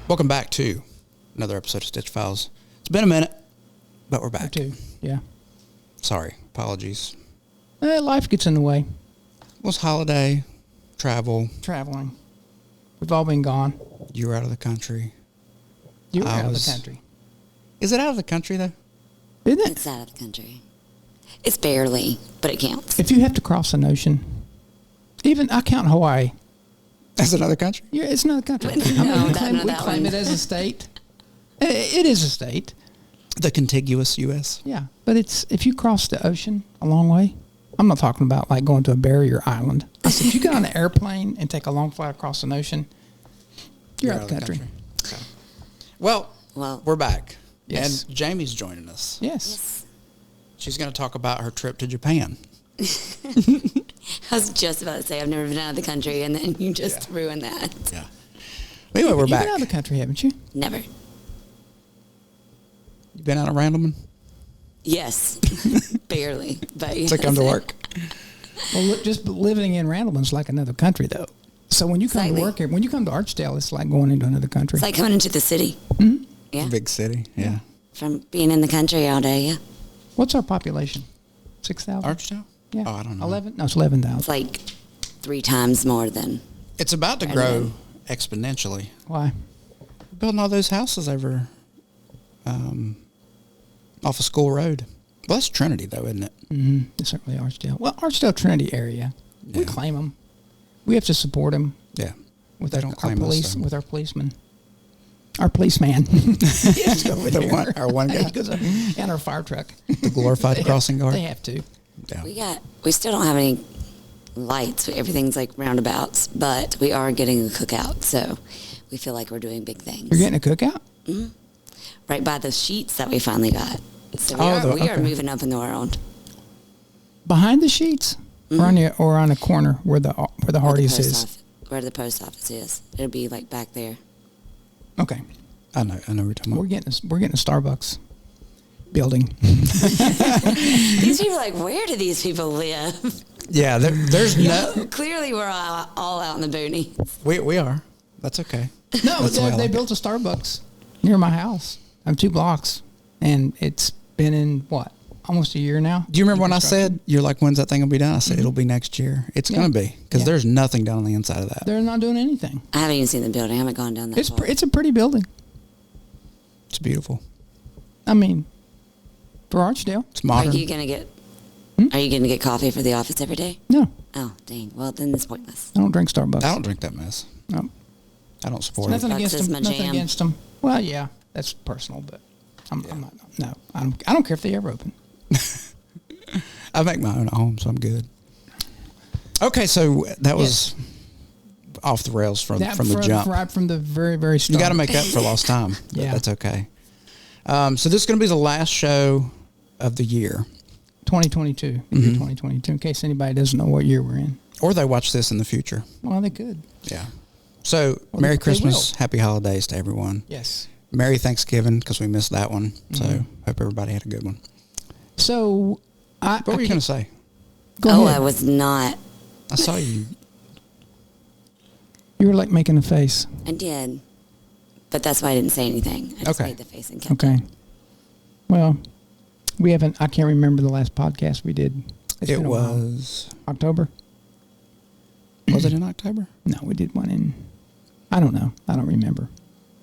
Welcome back to another episode of StitchPhiles. It's been a minute, but we're back. Too. Yeah. Sorry. Apologies. Life gets in the way. It was holiday, Traveling. We've all been gone. You were out of the country. You were out of the country. Is it out of the country, though? Isn't it? It's out of the country. It's barely, but it counts. If you have to cross an ocean, even I count Hawaii. That's another country? Yeah, it's another country. No, we claim it as a state. It is a state. The contiguous U.S.? Yeah, but it's if you cross the ocean a long way, I'm not talking about like going to a barrier island. I said, if you get on an airplane and take a long flight across an ocean, you're out of the country. Okay. Well, we're back. Yes. And Jamie's joining us. Yes. She's going to talk about her trip to Japan. I was just about to say I've never been out of the country, and then you just ruined that. Yeah. Anyway, we're back. You've been out of the country, haven't you? Never. You been out of Randleman? Yes. Barely. But yes. To come to work? Well, look, just living in Randleman's like another country, though. So when you come Slightly. to work here, when you come to Archdale, it's like going into another country. It's like coming into the city. Mm-hmm. Yeah. Big city, yeah. From being in the country all day, yeah. What's our population? 6,000? Archdale? Yeah. Oh, I don't know. 11? No, it's 11,000. It's like 3 times more than. It's about to grow exponentially. Why? Building all those houses over off of School Road. Well, that's Trinity, though, isn't it? Mm-hmm. It's certainly Archdale. Well, Archdale Trinity area. Yeah. We claim them. We have to support them. Yeah. With They our, don't our claim us, police, though. with our policemen. Our policeman. Yes, over The there. one- our one guy. He goes up- and our fire truck. The glorified crossing guard. They have to. Yeah. We still don't have any lights. Everything's like roundabouts, but we are getting a cookout, so we feel like we're doing big things. You're getting a cookout? Mm-hmm. Right by the sheets that we finally got. So we are moving up in the world. Behind the sheets? Mm-hmm. Or on a corner where the Hardee's is? Where the post office is. It'll be like back there. Okay. I know what you're talking about. We're getting a Starbucks building. These people are like, where do these people live? Yeah, there's no... Clearly we're all out in the boonies. We are. That's okay. No, That's the way I they like built a Starbucks near my house. I'm 2 blocks, and it's been in almost a year now. Do you remember when I said, you're like, when's that thing going to be done? I said, it'll be next year. It's going to be, because there's nothing down on the inside of that. They're not doing anything. I haven't even seen the building. I haven't gone down that far. It's a pretty building. It's beautiful. I mean, for Archdale. It's modern. Are you gonna get coffee for the office every day? No, Oh, dang. Well, then it's pointless. I don't drink Starbucks. I don't drink that mess. No. I don't support Nothing it. against That's them. my Nothing jam. against them. Well, yeah, that's personal, but I'm not. No, I don't care if they ever open. I make my own at home, so I'm good. Okay, so that was off the rails from the jump. Right from the very, very start. You got to make up for lost time. But Yeah. that's okay. So this is going to be the last show of the year. 2022. Mm-hmm. 2022. In case anybody doesn't know what year we're in. Or they watch this in the future. Well, they could. Yeah. So, Well, Merry they Christmas, will. Happy Holidays to everyone. Yes. Merry Thanksgiving, because we missed that one. So, Mhm. hope everybody had a good one. So, What were you going to say? Go ahead. I was not. I saw you. You were like making a face. I did. But that's why I didn't say anything. I just Okay. made the face and kept Okay. Well, we haven't. I can't remember the last podcast we did. It's It been a while. was... October. Was it in October? No, we did one in. I don't know. I don't remember.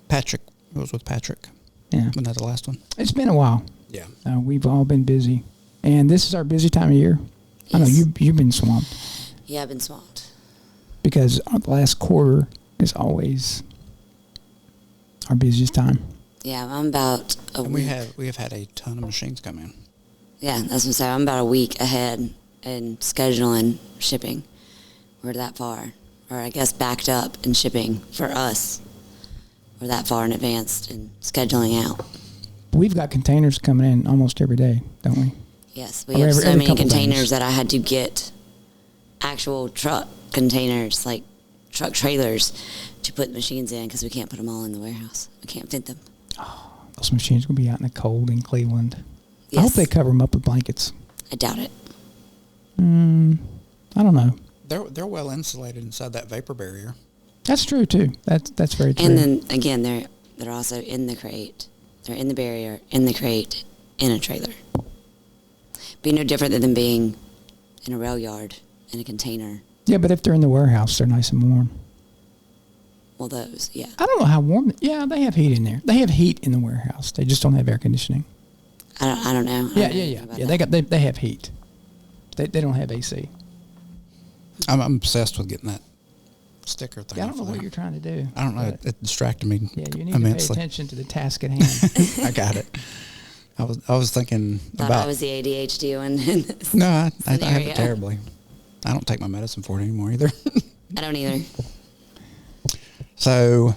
Patrick. It was with Patrick. Yeah. Wasn't that the last one? It's been a while. Yeah. We've all been busy, and this is our busy time of year. I know Yes. you've been swamped Yeah, I've been swamped. because the last quarter is always our busiest time. Yeah, I'm about a And week. we have had a ton of machines come in. Yeah, that's what I'm saying. I'm about a week ahead in scheduling shipping. We're that far. Or I guess backed up in shipping for us. We're that far in advance in scheduling out. We've got containers coming in almost every day, don't we? Yes, we Or have every so many couple containers days. that I had to get actual truck containers, like truck trailers, to put machines in because we can't put them all in the warehouse. We can't fit them. Those machines will be out in the cold in Cleveland. Yes. I hope they cover them up with blankets. I doubt it. I don't know. They're well insulated inside that vapor barrier. That's true too. That's very true. And then again, they're that are also in the crate. They're in the barrier, in the crate, in a trailer. Be no different than them being in a rail yard, in a container. Yeah, but if they're in the warehouse, they're nice and warm. Well, those, yeah. I don't know how warm. Yeah, they have heat in there. They have heat in the warehouse. They just don't have air conditioning. I don't know. Yeah. They have heat. They don't have AC. I'm obsessed with getting that sticker thing. Yeah, I don't know what you're trying to do. I don't know. It distracted me. Yeah, you need immensely. to pay attention to the task at hand. I got it. I was thinking Thought about. I was the ADHD one. In this No, I have scenario. it terribly. I don't take my medicine for it anymore either. I don't either. So,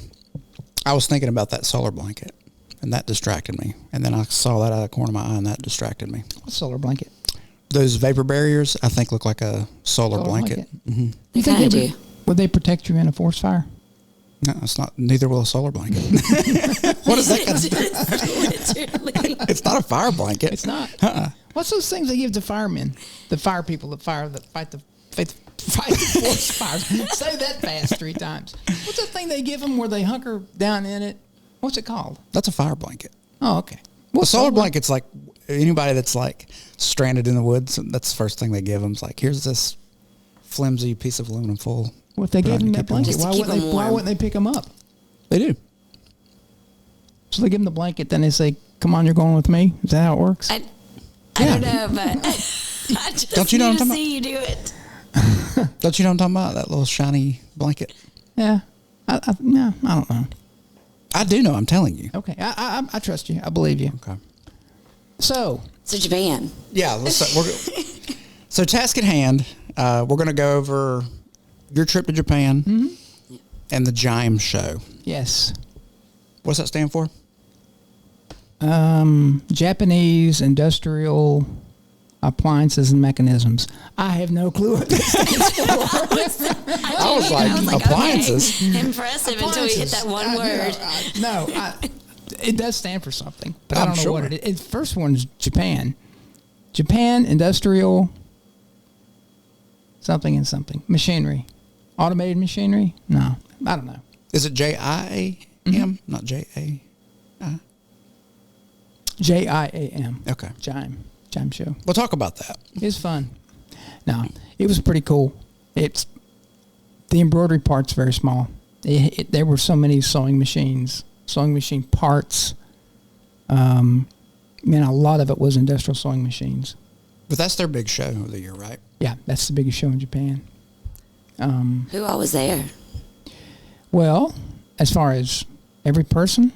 I was thinking about that solar blanket, and that distracted me. And then I saw that out of the corner of my eye, and that distracted me. What solar blanket? Those vapor barriers, I think, look like a solar blanket. Mm-hmm. They kind of do. Would they protect you in a forest fire? No, it's not. Neither will a solar blanket. What is that? Literally. It's not a fire blanket. It's not. Uh-uh. What's those things they give to firemen? The fire people that fight the forest fires. Say that fast 3 times. What's that thing they give them where they hunker down in it? What's it called? That's a fire blanket. Oh, okay. Well, solar blanket's like anybody that's like stranded in the woods. That's the first thing they give them. It's like, here's this flimsy piece of aluminum foil. Well, if they Put gave on them to that keep 'em warm. blanket, Just to why keep wouldn't them they? Why warm. wouldn't they pick them up? They do. So they give them the blanket, then they say, "Come on, you're going with me." Is that how it works? I don't know, but I just Don't you know need what I'm to talking see you do it. Don't you know what I'm talking about? That little shiny blanket. Yeah. No, I don't know. I do know. I'm telling you. Okay, I trust you. I believe you. Okay. So So Japan. Yeah. So task at hand. We're going to go over your trip to Japan and the JIAM show. yes, What's that stand for? Japanese Industrial Appliances and Mechanisms. I have no clue what this stands for. I was like, appliances. Okay. Impressive until we hit that one word. It does stand for something, but I'm I don't know sure. what it is. The first one is Japan. Japan Industrial something and something. Machinery. Automated machinery? No, I don't know. Is it JIAM? Not JA? JIAM. Okay. JIAM show. We'll talk about that. It was fun. No, it was pretty cool. It's the embroidery part's very small. There were so many sewing machine parts. A lot of it was industrial sewing machines. But that's their big show of the year, right? Yeah, that's the biggest show in Japan. Who all was there? Well, as far as every person,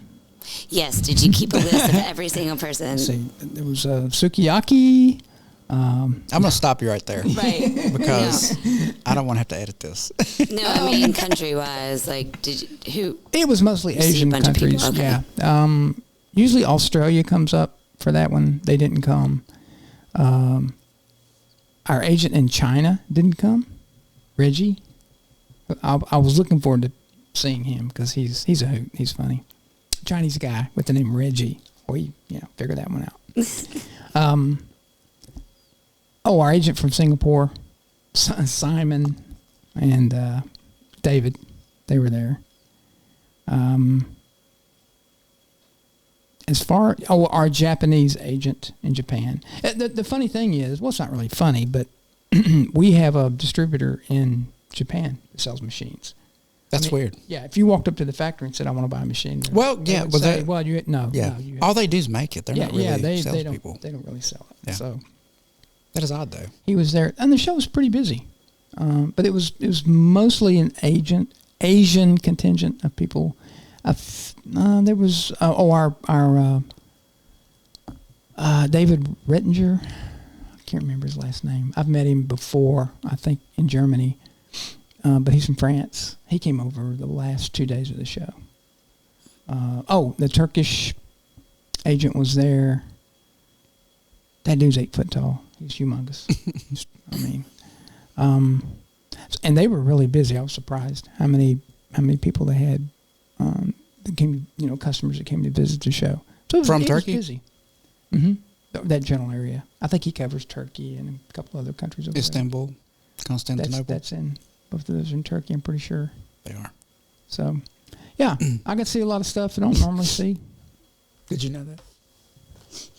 Yes. Did you keep a list of every single person? let's see, there was Sukiyaki. I'm going to stop you right there Right. because I don't want to have to edit this. No, I mean country-wise, like, who? It was mostly You see a Asian bunch of people, countries. okay. Yeah. Usually Australia comes up for that one. They didn't come. Our agent in China didn't come. Reggie. I was looking forward to seeing him because he's a hoot. He's funny. Chinese guy with the name Reggie. We figure that one out. Our agent from Singapore, Simon and David, they were there. Our Japanese agent in Japan. The funny thing is, well, it's not really funny, but we have a distributor in Japan that sells machines. That's weird. Yeah, if you walked up to the factory and said, "I want to buy a machine," Well, they yeah, would but say, that- "Well, Yeah. you All they do is make it. They're not really they salespeople. don't really sell it." Yeah. So That is odd, though. he was there, and the show was pretty busy, but it was mostly an Asian contingent of people. There was our David Rettinger. I can't remember his last name. I've met him before, I think, in Germany, but he's from France. He came over the last 2 days of the show. The Turkish agent was there. That dude's 8 foot tall. He's humongous. And they were really busy. I was surprised how many people they had. That came, customers that came to visit the show. So it was Turkey? busy. Mm-hmm. That general area. I think he covers Turkey and a couple other countries over Istanbul, Constantinople. there. That's in both of those are in Turkey. I'm pretty sure. They are. So, Yeah, I can see a lot of stuff I don't normally see. Did you know that?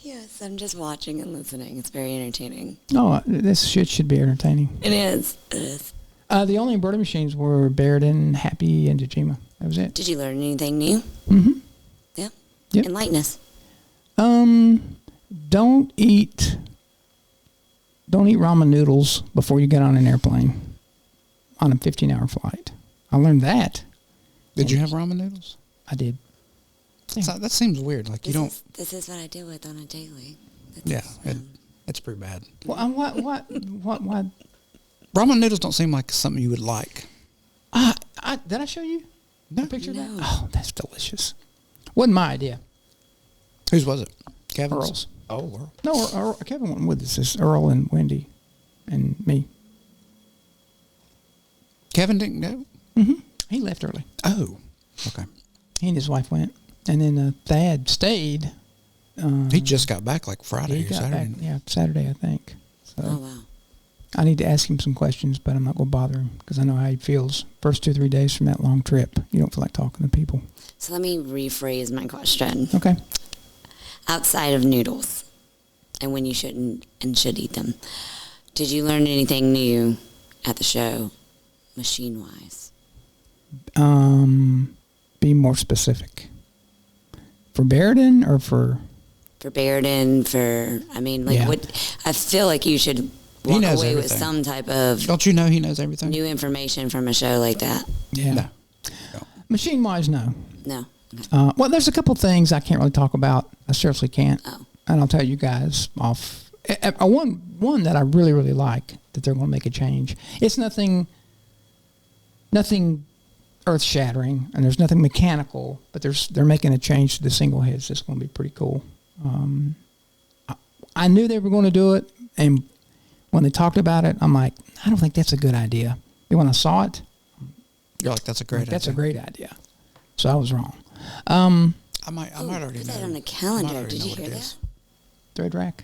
Yes, I'm just watching and listening. It's very entertaining. Oh, this shit should be entertaining. It is. It is. The only embroidery machines were Barudan, Happy, and JIAM. That was it. Did you learn anything new? Mm-hmm. Yeah. Yep. Enlighten us. Don't eat ramen noodles before you get on an airplane on a 15-hour flight. I learned that. Did you have ramen noodles? I did. So, that seems weird. Like you don't. This is what I deal with on a daily. It's pretty bad. Well, what? Ramen noodles don't seem like something you would like. Did I show you No. a picture of No. that? Oh, that's delicious. Wasn't my idea. Whose was it? Kevin's? Earl's. Oh, Earl. No, Earl, Kevin went with us. It's Earl and Wendy and me. Kevin didn't go? Mm-hmm. He left early. Oh, okay. He and his wife went. And then Thad stayed. He just got back like Friday He or got Saturday. back, yeah, Saturday, I think. So Oh, wow. I need to ask him some questions, but I'm not going to bother him because I know how he feels. First 2 or 3 days from that long trip, you don't feel like talking to people. So let me rephrase my question. Okay. Outside of noodles and when you shouldn't and should eat them, did you learn anything new at the show, machine-wise? Be more specific. For Barudan or for... For Barudan, Yeah. what? I feel like you should He walk knows away with everything. some type of Don't you know he knows everything? new information from a show like that. Yeah. No. Machine-wise, no. No. Okay. Well, there's a couple things I can't really talk about. I seriously can't. Oh. And I'll tell you guys off. One that I really, really like that they're going to make a change. It's nothing earth-shattering, and there's nothing mechanical, but they're making a change to the single heads. That's going to be pretty cool. I knew they were going to do it, and when they talked about it, I'm like, I don't think that's a good idea. And when I saw it, You're like, that's a great idea. that's a great idea. So I was wrong. I might already Put know. that on the I might calendar. already Did know you what hear it that? is. Thread rack.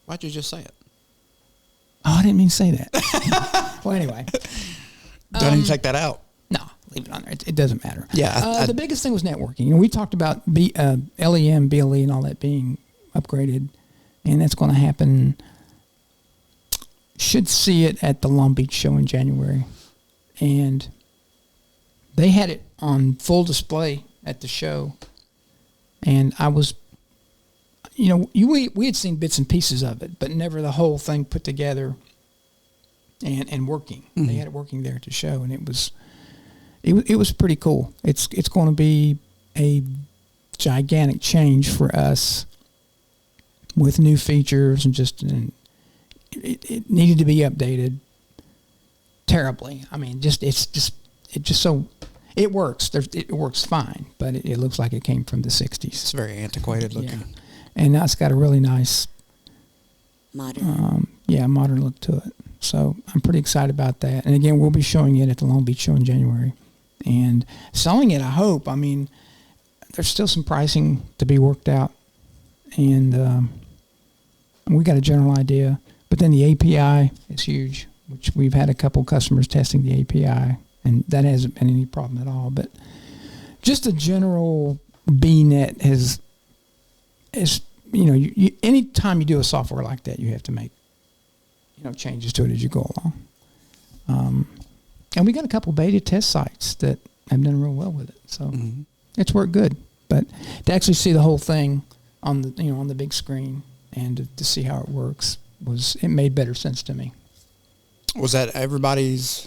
Why'd you just say it? Oh, I didn't mean to say that. Well, anyway. Don't even take that out. No, leave it on there. It doesn't matter. Yeah, the biggest thing was networking. You know, we talked about LEM, BLE, and all that being upgraded, and that's going to happen. Should see it at the Long Beach show in January. And they had it on full display at the show. And I was, we had seen bits and pieces of it, but never the whole thing put together and working. Mm-hmm. They had it working there at the show, and it was pretty cool. It's going to be a gigantic change for us with new features and it needed to be updated terribly. I mean, it works. It works fine, but it looks like it came from the 60s. It's very antiquated looking. Yeah. And now it's got a really nice Modern. modern look to it. So I'm pretty excited about that. And again, we'll be showing it at the Long Beach show in January. And selling it, I hope. I mean, there's still some pricing to be worked out. And we got a general idea. But then the API is huge, which we've had a couple customers testing the API. And that hasn't been any problem at all. But just a general BNet is any time you do a software like that, you have to make changes to it as you go along. And we got a couple beta test sites that have done real well with it, so it's worked good. But to actually see the whole thing on the big screen and to see how it works it made better sense to me. Was that everybody's?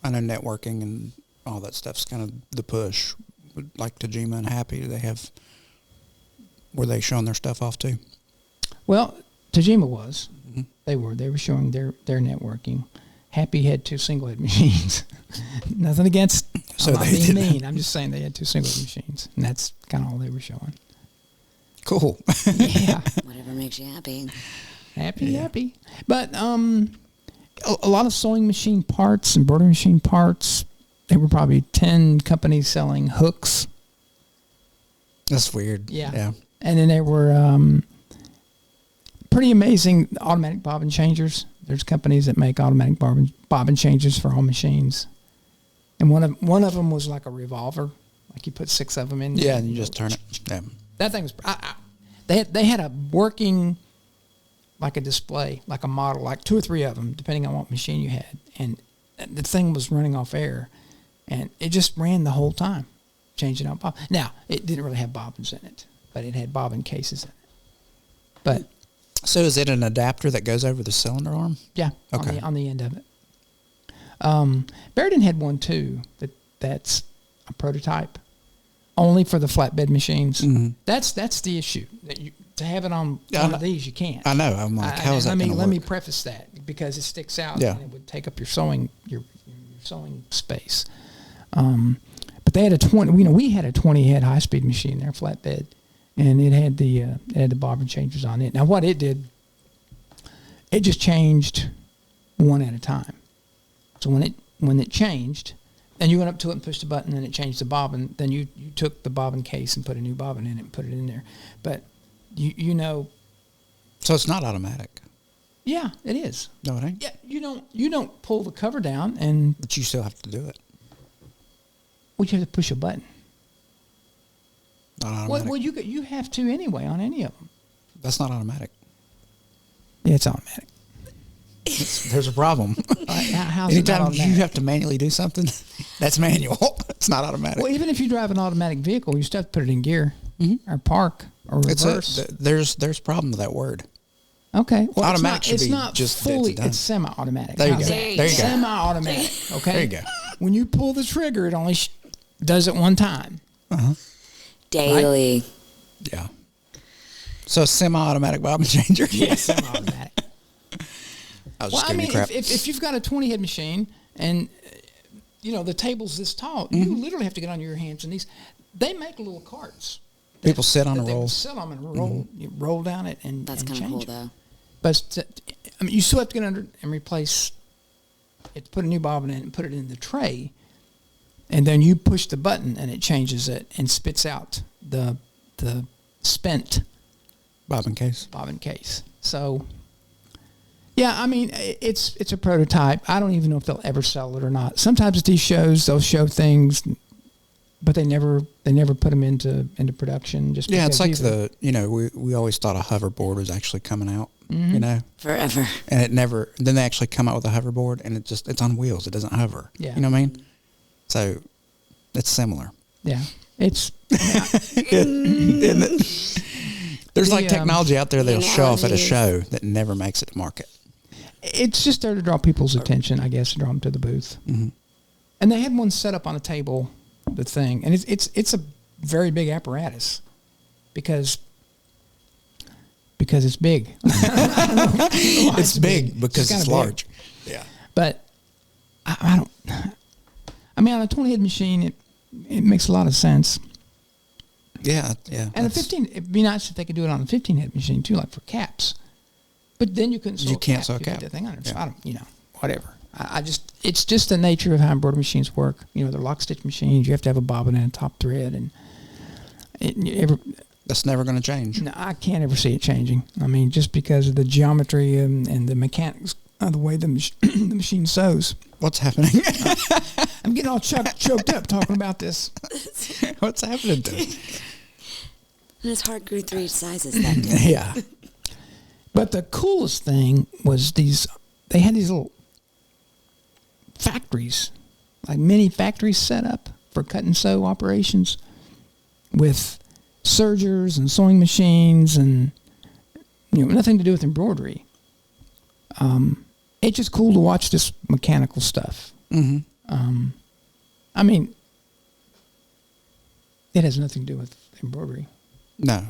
I know networking and all that stuff's kind of the push. Like JIAM and Happy, were they showing their stuff off too? Well, Tajima was. Mm-hmm. They were showing their networking. Happy had 2 single head machines. Nothing against. So I'm not they being didn't. mean. I'm just saying they had 2 single head machines, and that's kind of all they were showing. Cool. Yeah. Whatever makes you happy. Happy. But a lot of sewing machine parts, embroidery machine parts. There were probably 10 companies selling hooks. That's weird. Yeah. And then there were pretty amazing automatic bobbin changers. There's companies that make automatic bobbin changers for all machines. And one of them was like a revolver. Like you put 6 of them in there. Yeah, and you just turn it. Yeah. That thing was. They had a working, like a display, like a model, like 2 or 3 of them, depending on what machine you had, and the thing was running off air, and it just ran the whole time, changing out bob. Now it didn't really have bobbins in it, but it had bobbin cases in it. But so is it an adapter that goes over the cylinder arm? yeah, Okay. on the end of it. Barudan had one too. That's a prototype, only for the flatbed machines. Mm-hmm. That's the issue. That to have it on one of these, you can't. I know. I'm like, how is that going to work? Let me preface that because it sticks out and it would take up your sewing space. But they had a 20. We had a 20 head high speed machine there, flatbed, and it had the bobbin changers on it. Now what it did, it just changed one at a time. So when it changed, then you went up to it and pushed the button, and it changed the bobbin. Then you took the bobbin case and put a new bobbin in it and put it in there. But you know. So it's not automatic. Yeah, it is. No, it ain't. Yeah, you don't pull the cover down, and But you still have to do it. you have to push a button. Not automatic. Well, you have to anyway on any of them. That's not automatic. Yeah, it's automatic. There's a problem. How's it not Anytime automatic? you have to manually do something, that's manual. It's not automatic. Well, even if you drive an automatic vehicle, you still have to put it in gear or park or reverse. There's a problem with that word. Okay. Well, Automatic should it's be not just fully. done. It's semi-automatic. There you How's go. that? There you go. Semi-automatic. Okay. There you go. When you pull the trigger, it only does it one time. Daily. Yeah. So semi-automatic bobbin changer. Yeah, semi-automatic. I was Well, just I giving mean, you crap. if you've got a 20 head machine and the table's this tall, you literally have to get on your hands and knees. They make little carts. People sit on a They roll. would sit on them and roll, you roll down it and That's and kind of cool, change it. though. But you still have to get under and replace it, put a new bobbin in it and put it in the tray, and then you push the button and it changes it and spits out the spent Bobbin case. bobbin case. So, yeah, I mean, it's a prototype. I don't even know if they'll ever sell it or not. Sometimes at these shows they'll show things, but they never put them into production. Just Yeah, it's because like we always thought a hoverboard was actually coming out, Forever. and it never. Then they actually come out with a hoverboard, and it's on wheels. It doesn't hover. Yeah. You know what I mean? So it's similar. Yeah, it's Isn't it? There's like technology out there they'll show off at a analogies. show that never makes it to market. it's just there to draw people's attention, I guess, to draw them to the booth. Mm-hmm. And they had one set up on a table, the thing, and it's a very big apparatus because it's big. It's big because it's kinda large. Yeah. But I don't. I mean, on a 20 head machine, it makes a lot of sense. Yeah, yeah. And a 15, it'd be nice if they could do it on a 15 head machine too, like for caps. But then you couldn't sew You a can't cap. sew a if you cap. put that thing on it. So Yeah. I don't, whatever. It's just the nature of how embroidery machines work. They're lock stitch machines. You have to have a bobbin and a top thread, and That's never going to change. no, I can't ever see it changing. I mean, just because of the geometry and the mechanics of the way the machine sews. What's happening? I'm getting all choked up talking about this. What's happening to it? And his heart grew 3 sizes that day. Yeah. But the coolest thing was they had these little factories, like mini factories set up for cut and sew operations with sergers and sewing machines and nothing to do with embroidery. It's just cool to watch this mechanical stuff. Mm-hmm. I mean, it has nothing to do with embroidery. No.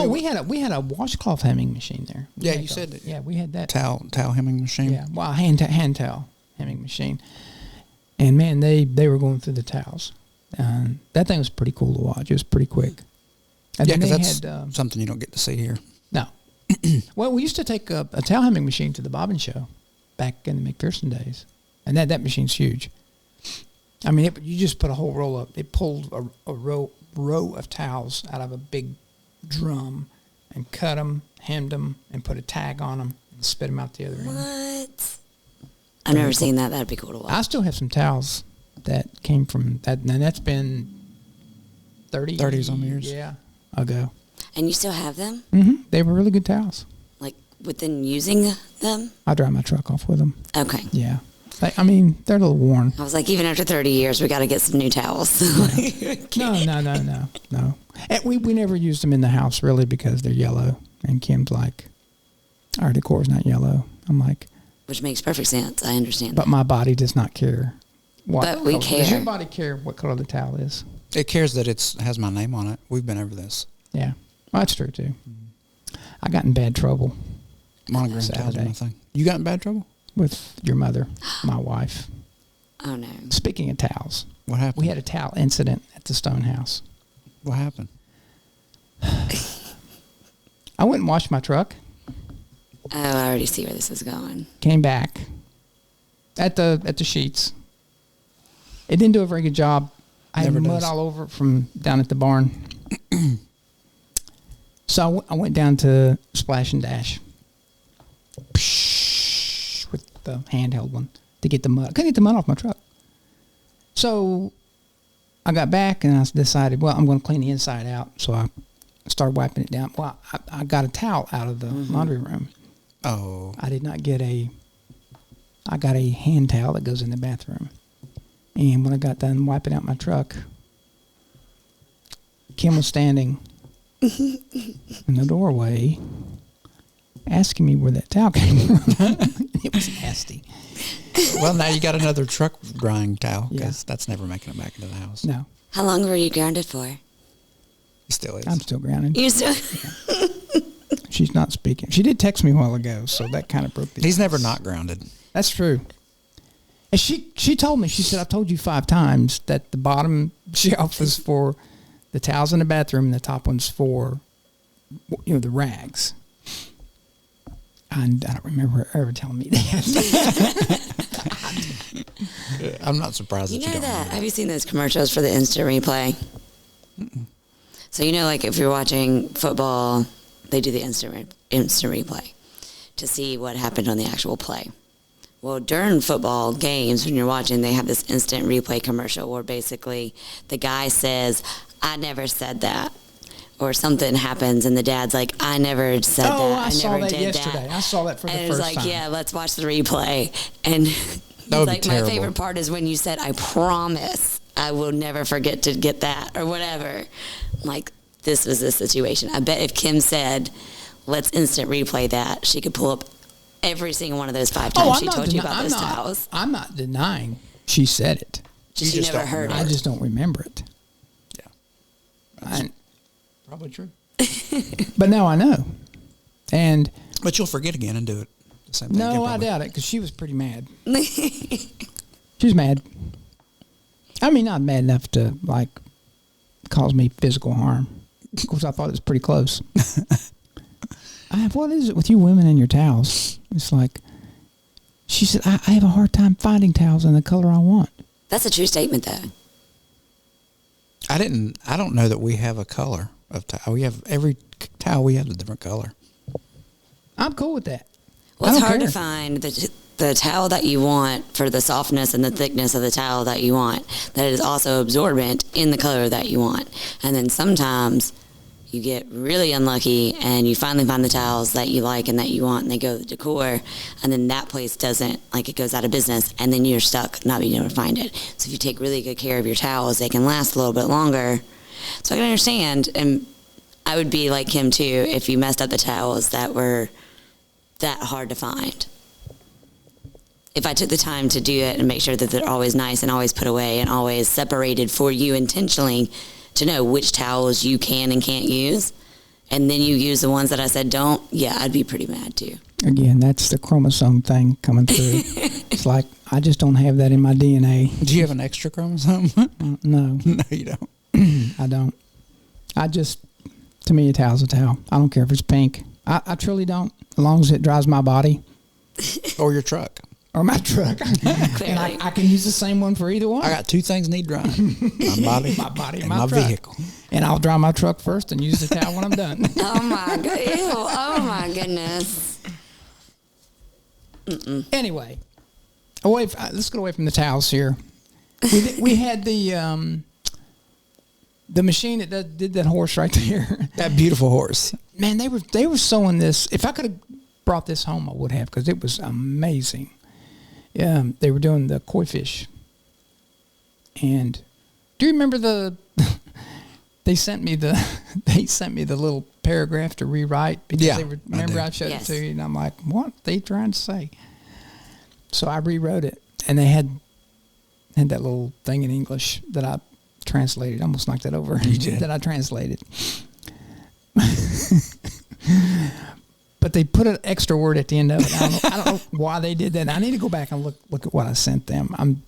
We had a washcloth hemming machine there. Yeah, you said that. Yeah, we had that. Towel hemming machine. Yeah, well, hand towel hemming machine. And man, they were going through the towels. That thing was pretty cool to watch. It was pretty quick. And Yeah, then because they that's had, something you don't get to see here. no. Well, we used to take a towel hemming machine to the bobbin show back in the McPherson days, and that machine's huge. I mean, you just put a whole roll up. It pulled a row of towels out of a big drum and cut them, hemmed them, and put a tag on them and spit them out the other end. What? I've never seen that. That'd be cool to watch. I still have some towels that came from that, and that's been 30 some years. Yeah, ago. And you still have them? They were really good towels. Like, within using them? I dry my truck off with them. Okay. Yeah. I mean, they're a little worn. I was like, even after 30 years, we got to get some new towels. No. And we never used them in the house, really, because they're yellow. And Kim's like, our decor's not yellow. I'm like... Which makes perfect sense. I understand. But my body does not care. But we care. Does your body care what color the towel is? It cares that it has my name on it. We've been over this. Yeah. Well, that's true, too. I got in bad trouble. Monogram towels, my thing. You got in bad trouble? With your mother, my wife. Oh, no. Speaking of towels. What happened? We had a towel incident at the Stone House. What happened? I went and washed my truck. Oh, I already see where this is going. Came back at the sheets. It didn't do a very good job. I had mud all over it from down at the barn. So I went down to Splash and Dash with the handheld one to get the mud. I couldn't get the mud off my truck. So I got back and I decided, well, I'm going to clean the inside out. So I started wiping it down. Well, I got a towel out of the laundry room. Oh. I did not get I got a hand towel that goes in the bathroom. And when I got done wiping out my truck, Kim was standing in the doorway asking me where that towel came from. It was nasty. Well, now you got another truck drying towel because Yeah. that's never making it back into the house. No. How long were you grounded for? It still is. I'm still grounded. You still... She's not speaking. She did text me a while ago, so that kind of broke the He's ice. never not grounded. That's true. And she told me, she said, I've told you 5 times that the bottom shelf is for the towels in the bathroom and the top one's for, the rags. And I don't remember her ever telling me that. I'm not surprised that you know don't that. know Have you seen those commercials for the instant replay? So, like if you're watching football, they do the instant replay to see what happened on the actual play. Well, during football games, when you're watching, they have this instant replay commercial where basically the guy says, I never said that. Or something happens and the dad's like, I never said that. I saw never that did yesterday. I saw that for the and first it was like, time. yeah, let's watch the replay. And That would be like, my terrible. favorite part is when you said, I promise I will never forget to get that or whatever. Like, this was the situation. I bet if Kim said, let's instant replay that, she could pull up every single one of those 5 times she told you about those towels. I'm not denying she said it. She just never don't heard remember. I just don't remember it. Yeah. Probably true. But now I know. And But you'll forget again and do it the same thing. no, again, I probably. doubt it because she was pretty mad. She's mad. I mean, not mad enough to like cause me physical harm. Of course, I thought it was pretty close. What is it with you women and your towels? It's like, she said, I have a hard time finding towels in the color I want. That's a true statement, though. I don't know that we have a color of towel. We have every towel we have a different color. I'm cool with that. Well, I it's don't hard care. to find the towel that you want for the softness and the thickness of the towel that you want that is also absorbent in the color that you want. And then sometimes you get really unlucky and you finally find the towels that you like and that you want and they go to the decor and then that place doesn't, like it goes out of business and then you're stuck not being able to find it. So if you take really good care of your towels, they can last a little bit longer. So I can understand, and I would be like Kim too if you messed up the towels that were that hard to find. If I took the time to do it and make sure that they're always nice and always put away and always separated for you intentionally to know which towels you can and can't use, and then you use the ones that I said don't, yeah, I'd be pretty mad too. Again, that's the chromosome thing coming through. It's like, I just don't have that in my DNA. Do you have an extra chromosome? No, No, you don't. I don't. To me, a towel's a towel. I don't care if it's pink. I truly don't, as long as it dries my body. Or your truck. Or my truck. Clearly. And I can use the same one for either one. I got 2 things need drying. My body, and my truck. vehicle. And I'll dry my truck first and use the towel when I'm done. Oh my god! Ew! Oh my goodness! Anyway, let's get away from the towels here. We had the The machine that did that horse right there. That beautiful horse. Man, they were sewing this. If I could have brought this home, I would have, because it was amazing. Yeah, they were doing the koi fish. And do you remember they sent me the little paragraph to rewrite because Yeah, they were, remember I showed Yes. it to you, and I'm like, what are they trying to say? So I rewrote it, and they had that little thing in English that I translated. I almost knocked that over. You did. That I translated. But they put an extra word at the end of it. I don't know why they did that. I need to go back and look at what I sent them. I'm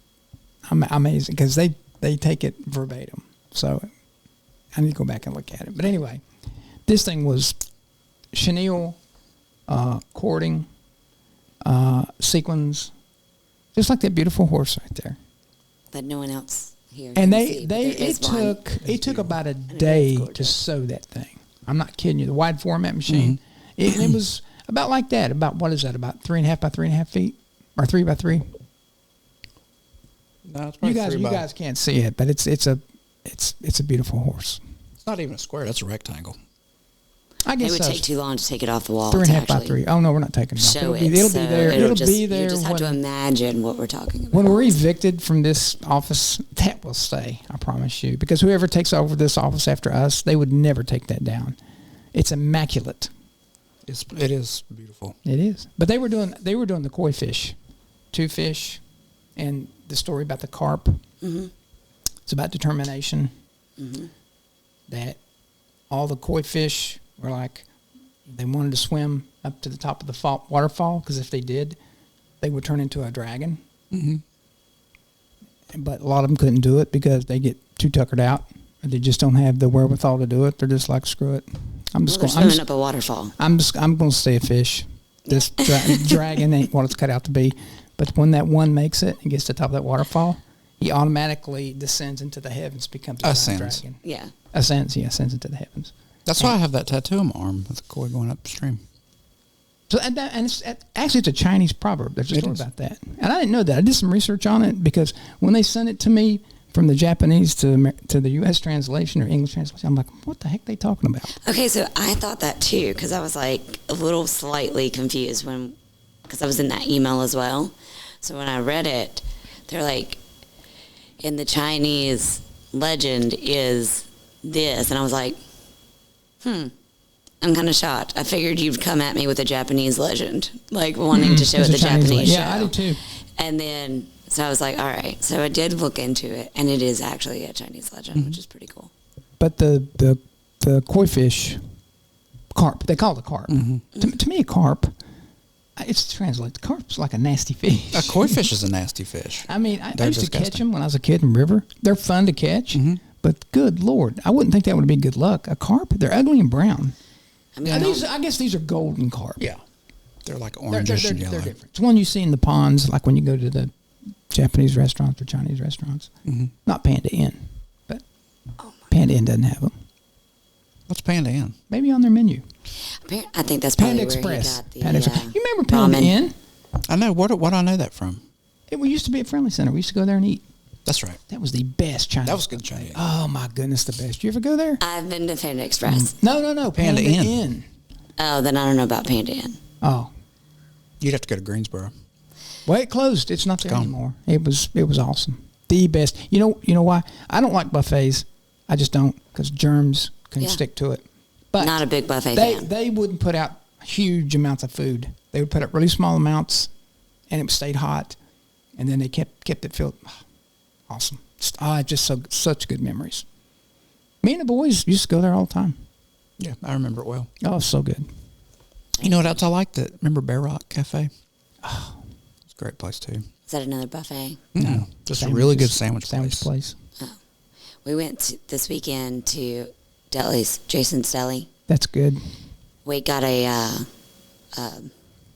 amazing because they take it verbatim. So I need to go back and look at it. But anyway, this thing was chenille, cording, sequins, just like that beautiful horse right there. That no one else here And can see, but there is one. it took about a day to sew that thing. I'm not kidding you. The wide format machine. It was about like that. About, what is that? About 3.5 by 3.5 feet, or 3 by 3. No, it's You probably guys can't see it, but it's a beautiful horse. It's not even a square. That's a rectangle. I It guess would so. take too long to take it off the wall. 3.5 by to 3. Oh no, we're not taking it off. show It'll it. be there. It'll be there. You just have to when- imagine what we're talking about. When we're evicted from this office, that will stay, I promise you. Because whoever takes over this office after us, they would never take that down. It's immaculate. It is beautiful. It is. But they were doing the koi fish, 2 fish, and the story about the carp. Mm-hmm. It's about determination. Mm-hmm. That all the koi fish were like, they wanted to swim up to the top of the waterfall, because if they did, they would turn into a dragon. Mm-hmm. But a lot of them couldn't do it because they get too tuckered out. Or they just don't have the wherewithal to do it. They're just like, screw it. I'm Well, they're swimming up a waterfall. I'm going to stay a fish. This dragon ain't what it's cut out to be. But when that one makes it and gets to the top of that waterfall, he automatically descends into the heavens, becomes a Ascends. dragon. Yeah. Ascends into the heavens. That's why I have that tattoo on my arm with the koi going upstream. So actually it's a Chinese proverb. There's a It story is. about that, and I didn't know that. I did some research on it because when they sent it to me from the Japanese to the U.S. translation or English translation, I'm like, what the heck are they talking about? Okay, so I thought that too, because I was like a little slightly confused because I was in that email as well. So when I read it, they're like, in the Chinese legend is this, and I was like, I'm kind of shocked. I figured you'd come at me with a Japanese legend, like wanting to show it It's a the Chinese Japanese show. Yeah, I do too. And then, so I was like, all right. So I did look into it, and it is actually a Chinese legend, which is pretty cool. But the koi fish, carp, they call it a carp. To me, a carp, it's translated. Carp's like a nasty fish. A koi fish is a nasty fish. I mean, I They're used to catch disgusting. them when I was a kid in the river. They're fun to catch, but good Lord, I wouldn't think that would be good luck. A carp, they're ugly and brown. I mean, I guess these are golden carp. Yeah. They're like They're orangish and yellow. different. It's one you see in the ponds, like when you go to the Japanese restaurants or Chinese restaurants. Not Panda Inn, but Panda Inn doesn't have them. What's Panda Inn? Maybe on their menu. I think that's probably Panda where Express. he got the Panda Express. You remember Panda ramen. Inn? I know. What do I know that from? It used to be at Friendly Center. We used to go there and eat. That's right. That was the best Chinese. That was good Chinese. Oh my goodness, the best. You ever go there? I've been to Panda Express. No. Panda Inn. Inn. Oh, then I don't know about Panda Inn. Oh, You'd have to go to Greensboro. well, it closed. It's not there gone. anymore. It was awesome. The best. You know why? I don't like buffets. I just don't, because germs can Yeah. stick to it. But Not a big buffet fan. they wouldn't put out huge amounts of food. They would put out really small amounts, and it stayed hot, and then they kept it filled. Awesome. Just such good memories. Me and the boys used to go there all the time. Yeah, I remember it well. Oh, so good. You know what else I liked? Remember Bear Rock Cafe? Oh, it's a great place too. Is that another buffet? No, just a really good sandwich place. We went this weekend to Deli's, Jason's Deli. That's good. We got a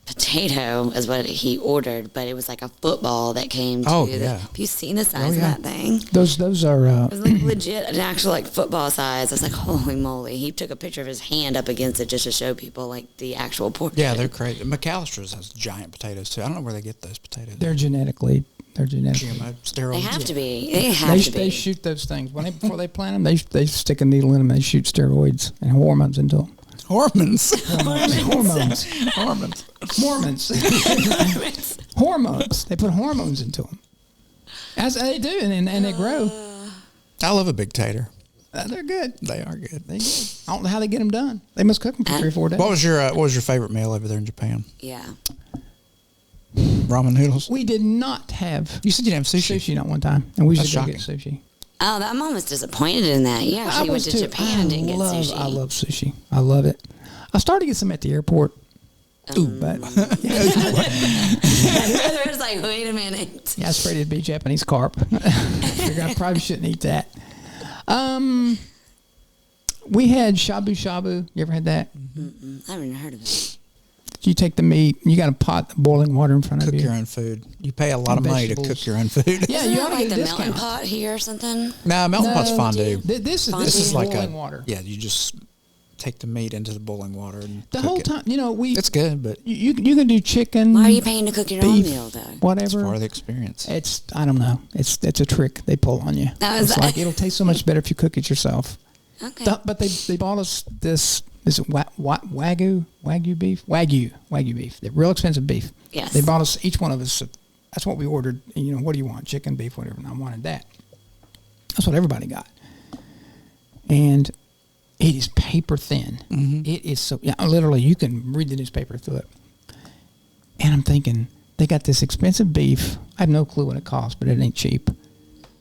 potato is what he ordered, but it was like a football that came to have you seen the size of that thing? Those are It was like legit an actual like football size. I was like, holy moly. He took a picture of his hand up against it just to show people like the actual portion. Yeah, they're crazy. McAllister's has giant potatoes too. I don't know where they get those potatoes. they're genetically They're genetically. GMO steroids. They have to be. They have to be. They shoot those things before they plant them. They stick a needle in them. They shoot steroids and hormones into them. Hormones. Hormones. Hormones. Mormons. Hormones. They put hormones into them. As they do, and they grow. I love a big tater. They're good. They are good. They good. I don't know how they get them done. They must cook them for 3 or 4 days. What was your favorite meal over there in Japan? Yeah. Ramen noodles. We did not have. You said you didn't have sushi. Sushi not one time, and we should That's go get sushi. Oh, that mom was disappointed in that. You actually went to Japan and didn't get sushi. I love sushi. I love it. I started to get some at the airport. Ooh, but I was like, wait a minute. yeah, I was afraid it'd be Japanese carp. Figured I probably shouldn't eat that. We had shabu shabu. You ever had that? I haven't heard of it. You take the meat. You got a pot of boiling water in front of Cook you. your own food. You pay a lot of money to Vegetables. cook your own food. Yeah, Isn't you that ought to like get the a melting discount. pot here or something? Nah, melting pot's fondue. This This is like boiling water. Yeah, you just take the meat into the boiling water and The cook whole it. time, It's good, but You can do chicken. Why are you paying to cook your own beef, meal, though? it's whatever. part of the experience. I don't know. It's a trick they pull on you. That was It's like it'll taste so much better if you cook it yourself. Okay. But they bought us this. Is it wagyu beef? Wagyu beef. The real expensive beef. Yes. They bought us each one of us. That's what we ordered. You know, what do you want? Chicken, beef, whatever. And I wanted that. That's what everybody got. And it is paper thin. Mm-hmm. It is so. Yeah, literally, you can read the newspaper through it. And I'm thinking, they got this expensive beef. I have no clue what it costs, but it ain't cheap.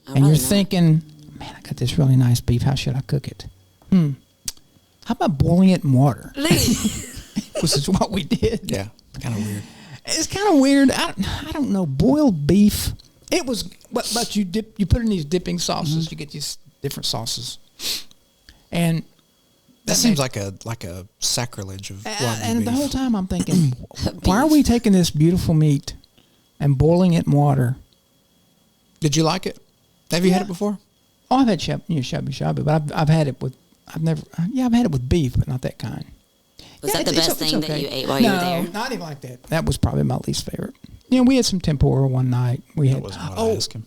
And you're thinking, man, I got this really nice beef. How should I cook it? How about boiling it in water? Which is what we did. Yeah, kind of weird. It's kind of weird. I don't know. Boiled beef. It was, but you put it in these dipping sauces. Mm-hmm. You get these different sauces, and That seems like a sacrilege of Wagyu and beef. the whole time I'm thinking, why are we taking this beautiful meat and boiling it in water? Did you like it? Have you had it before? Oh, I've had shabu shabu, but I've had it with I've had it with beef, but not that kind. Was that the it's best thing okay. that you ate while you were there? No, not even like that. That was probably my least favorite. You know, we had some tempura one night. We had. That wasn't what I asked him.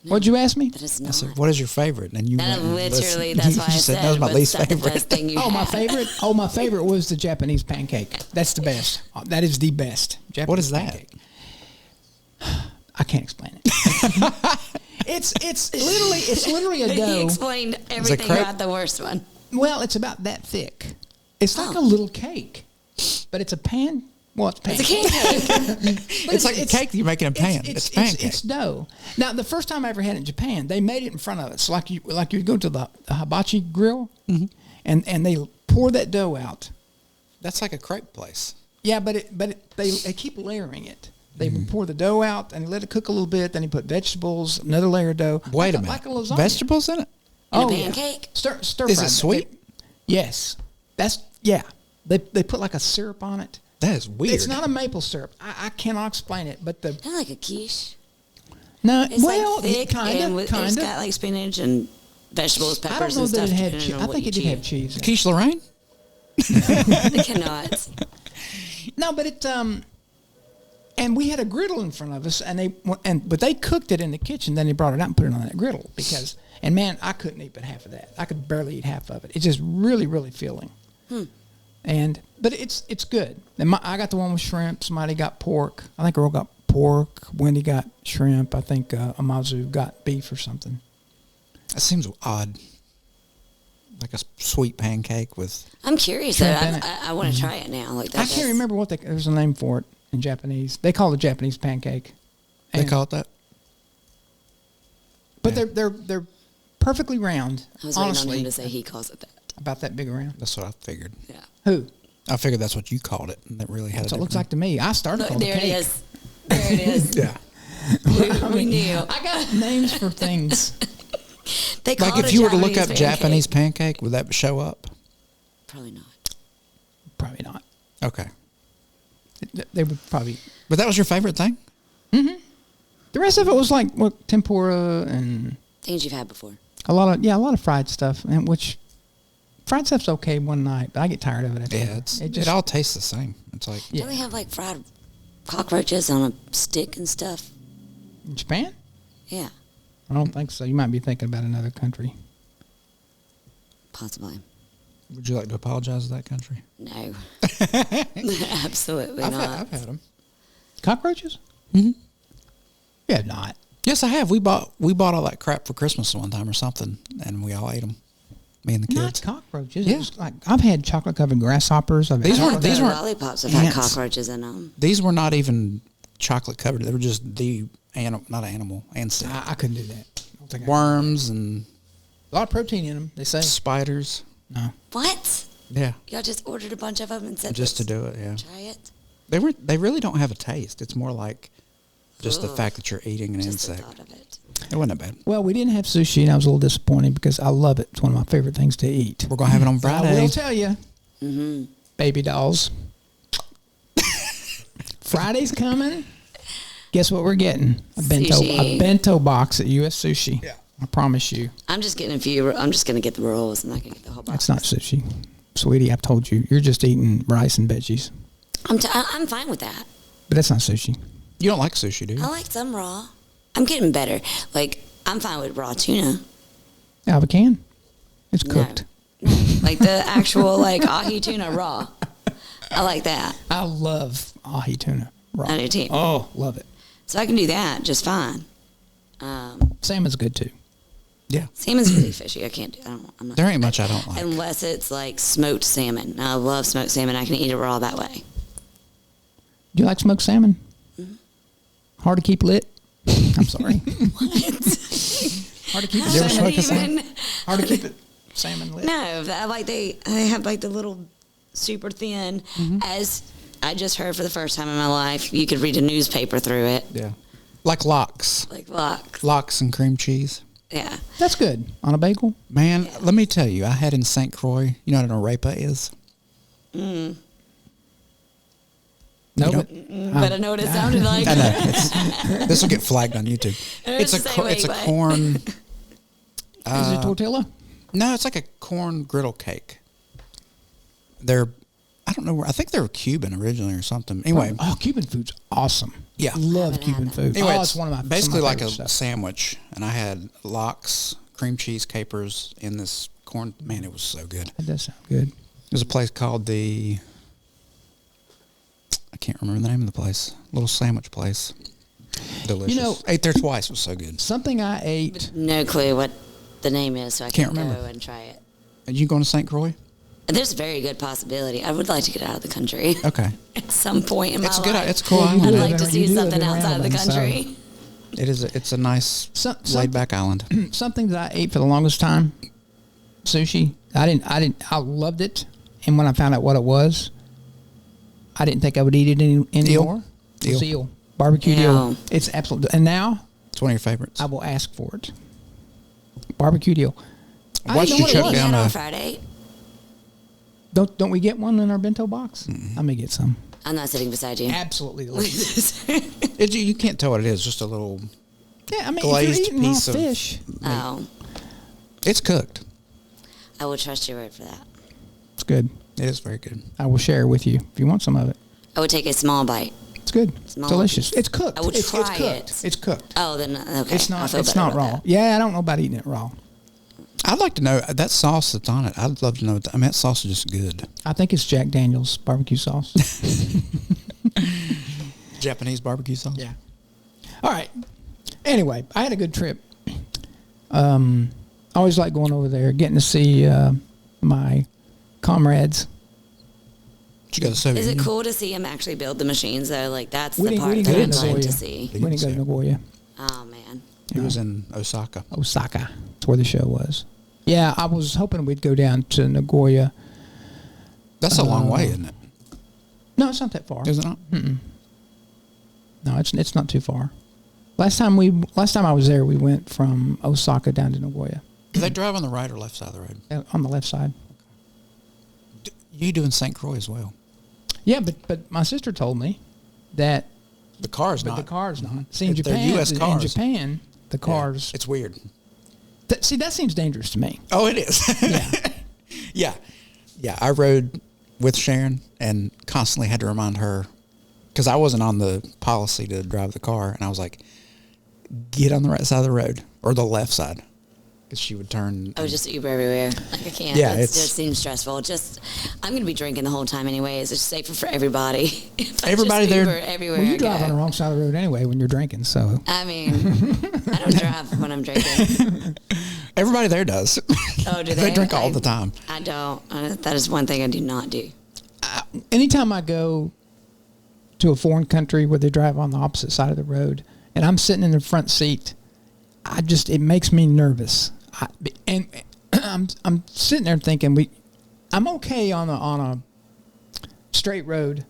What'd you ask me? That is I not. said, "What is your favorite?" And you That went and literally, listened. that's why I You said, that was my what's least that the favorite. best thing you Oh, my had? favorite. Oh, my favorite was the Japanese pancake. That's the best. That is the best. Japanese What is that? pancake. I can't explain it. It's literally a He dough. explained everything crepe? about the worst one. Well, it's about that thick. It's like a little cake, but it's a pan. Well, it's It's a pancake. pancake. But It's like a cake that you make in a pan. It's pancake. It's dough. Now, the first time I ever had it in Japan, they made it in front of us, like you go to the hibachi grill, and they pour that dough out. That's like a crepe place. Yeah, but they keep layering it. They pour the dough out and let it cook a little bit. Then you put vegetables, another layer of dough. Wait a like minute. a lasagna. Vegetables in it? In a Oh, yeah. pancake? Stir Is fried. it sweet? Yes. They put like a syrup on it. That is weird. It's not a maple syrup. I cannot explain it, but Kind of like a quiche. no. It's well, like thick and it's kind got like spinach and vegetables, I don't peppers, know and that stuff. it had depending cheese. on I what think you it did have choose. cheese. in it. Quiche Lorraine? It cannot. No, but it and we had a griddle in front of us, but they cooked it in the kitchen. Then they brought it out and put it on that griddle and man, I couldn't eat but half of that. I could barely eat half of it. It's just really, really filling. But it's good. And I got the one with shrimp. Somebody got pork. I think Earl got pork. Wendy got shrimp. I think Amazu got beef or something. That seems odd. Like a sweet pancake with... I'm curious. Though. Shrimp in it. I want to try it now. Like that. I can't remember what there's a name for it in Japanese. They call it Japanese pancake. They And- call it that? But Yeah. they're perfectly round. I was waiting on honestly, him to say he calls it that. about that big around. That's what I figured. Yeah. Who? I figured that's what you called it. And that really had That's a what it looks different- like to me. I started Look, calling there it it cake. is. There it is. Yeah. We knew. I got names for things. They call Like it if a you were to look up pancake. Japanese pancake, would that show up? Probably not. Probably not. Okay. They would probably. But that was your favorite thing? The rest of it was like tempura and Things you've had before. a lot of fried stuff, and which fried stuff's okay one night, but I get tired of it. After Yeah, it all tastes the same. It's like... Yeah. Don't they have like fried cockroaches on a stick and stuff? Japan? Yeah, I don't think so. You might be thinking about another country. possibly. Would you like to apologize to that country? No. Absolutely I've not. I've had them. Cockroaches? Mm-hmm. Yeah, not. Yes, I have. We bought all that crap for Christmas one time or something, and we all ate them. Me and the Not kids. cockroaches. Yeah. It was like I've had chocolate-covered grasshoppers. These weren't- The these weren't lollipops have had ants. cockroaches in them. These were not even chocolate covered. They were just the not animal, insect. I couldn't do that. I don't think I Worms and a lot of protein in them. They say. spiders. No. What? Yeah, Y'all just ordered a bunch of them and said, just to "Let's do it. Yeah, try it." they really don't have a taste. It's more like just the Ugh. fact that you're eating an Just the insect. thought of it. It wasn't that bad. Well, we didn't have sushi, and I was a little disappointed because I love it. It's one of my favorite things to eat. We're gonna have it on But I Friday. will tell you, Mm-hmm. baby dolls. Friday's coming. Guess what we're getting? A Sushi. bento box at U.S. Sushi. Yeah. I promise you. I'm just getting a few. I'm just gonna get the rolls. I'm not gonna get the whole box. That's not sushi. Sweetie, I've told you. You're just eating rice and veggies. I'm fine with that. But that's not sushi. You don't like sushi, do you? I like some raw. I'm getting better. Like I'm fine with raw tuna. Out of a can. It's No. cooked. Like the actual like ahi tuna raw. I like that. I love ahi tuna. Raw. I do too. Oh, love it. So I can do that just fine. Salmon's good too. Yeah. Salmon's really fishy. I can't do. I'm not. There ain't much I don't like. Unless it's like smoked salmon. I love smoked salmon. I can eat it raw that way. Do you like smoked salmon? Mm-hmm. Hard to keep lit? I'm sorry. Hard to keep You ever salmon. smoke a salmon? Hard to keep it salmon lit. No, like they have like the little super thin. As I just heard for the first time in my life, you could read a newspaper through it. Yeah. Like lox. Like lox. Lox and cream cheese. Yeah. That's good. On a bagel? Man, let me tell you, I had in St. Croix, you know what an arepa is? No. don't- But I know what it sounded like. I know. This will get flagged on YouTube. It's It's the a same way, it's a but- corn. Is it tortilla? No, it's like a corn griddle cake. They're, I don't know where. I think they were Cuban originally or something. Anyway, Oh, Cuban food's awesome. Yeah. Love Haven't Cuban had that. food. anyway, Oh, it's it's one of my basically some of my like a favorite stuff. sandwich, and I had lox, cream cheese, capers in this corn. Man, it was so good. That does sound good. There's a place called the. I can't remember the name of the place. Little sandwich place. Delicious. You know- Ate there twice. It was so good. Something I ate. No clue what the name is, so I Can't can remember. go and try it. Are you going to St. Croix? There's a very good possibility. I would like to get out of the country Okay. at some point in It's my good. life. It's a cool Well, you island. I'd do like live to in- see you do live something in outside of the Rambling, so- country. It is. It's a nice, Some- laid back island. Something that I ate for the longest time. Sushi. I loved it. And when I found out what it was, I didn't think I would eat it anymore. It was Eel. eel. Barbecued Eel. eel. It's absolutely. And now It's one of your favorites. I will ask for it. Barbecued eel. I Watched didn't you know what it choke was. down on a. Friday. Don't we get one in our bento box? I may get some. I'm not sitting beside you. Absolutely delicious. You can't tell what it is. Just a little. Yeah, I mean, Glazed if you're eating raw piece of- fish, Oh, It's cooked. I will trust your word for that. it's good. It is very good. I will share it with you if you want some of it. I would take a small bite. It's good. Small Delicious. piece. It's cooked. I would it's try cooked. it. It's cooked. Oh, then okay. It's I'll not. feel It's better not about raw. that. Yeah, I don't know about eating it raw. I'd like to know that sauce that's on it. I'd love to know. I mean, that sauce is just good. I think it's Jack Daniel's barbecue sauce. Japanese barbecue sauce. Yeah. All right. Anyway, I had a good trip. I always like going over there, getting to see my comrades. Did you go to the Soviet Is it Union? cool to see him actually build the machines though? Like that's We the didn't- part we that didn't I'd go to like to Nagoya. see. We didn't go to Nagoya. Oh man. He was in Osaka. Osaka. That's where the show was. Yeah, I was hoping we'd go down to Nagoya. That's a long way, isn't it? No, it's not that far. Is it not? No, it's not too far. Last time I was there, we went from Osaka down to Nagoya Do they drive on the right or left side of the road? on the left side. You doing St. Croix as well? Yeah, but my sister told me that The car's but not. the car's not. See, in They're Japan, U.S. cars. in Japan, the cars. It's weird. See, that seems dangerous to me. Oh, it is. Yeah. Yeah. I rode with Sharon and constantly had to remind her because I wasn't on the policy to drive the car, and I was like, get on the right side of the road or the left side. Because she would turn. Oh, just Uber everywhere. Like, I can't. Yeah, It it's- just seems stressful. I'm going to be drinking the whole time anyways. It's safer for everybody. If I Everybody just there- Uber everywhere Well, you I drive go. on the wrong side of the road anyway when you're drinking, so. I mean, I don't drive when I'm drinking. Everybody there does. Oh, do they? They drink all the time. I don't. That is one thing I do not do. Anytime I go to a foreign country where they drive on the opposite side of the road and I'm sitting in the front seat, it makes me nervous. And I'm sitting there thinking I'm okay on a straight road,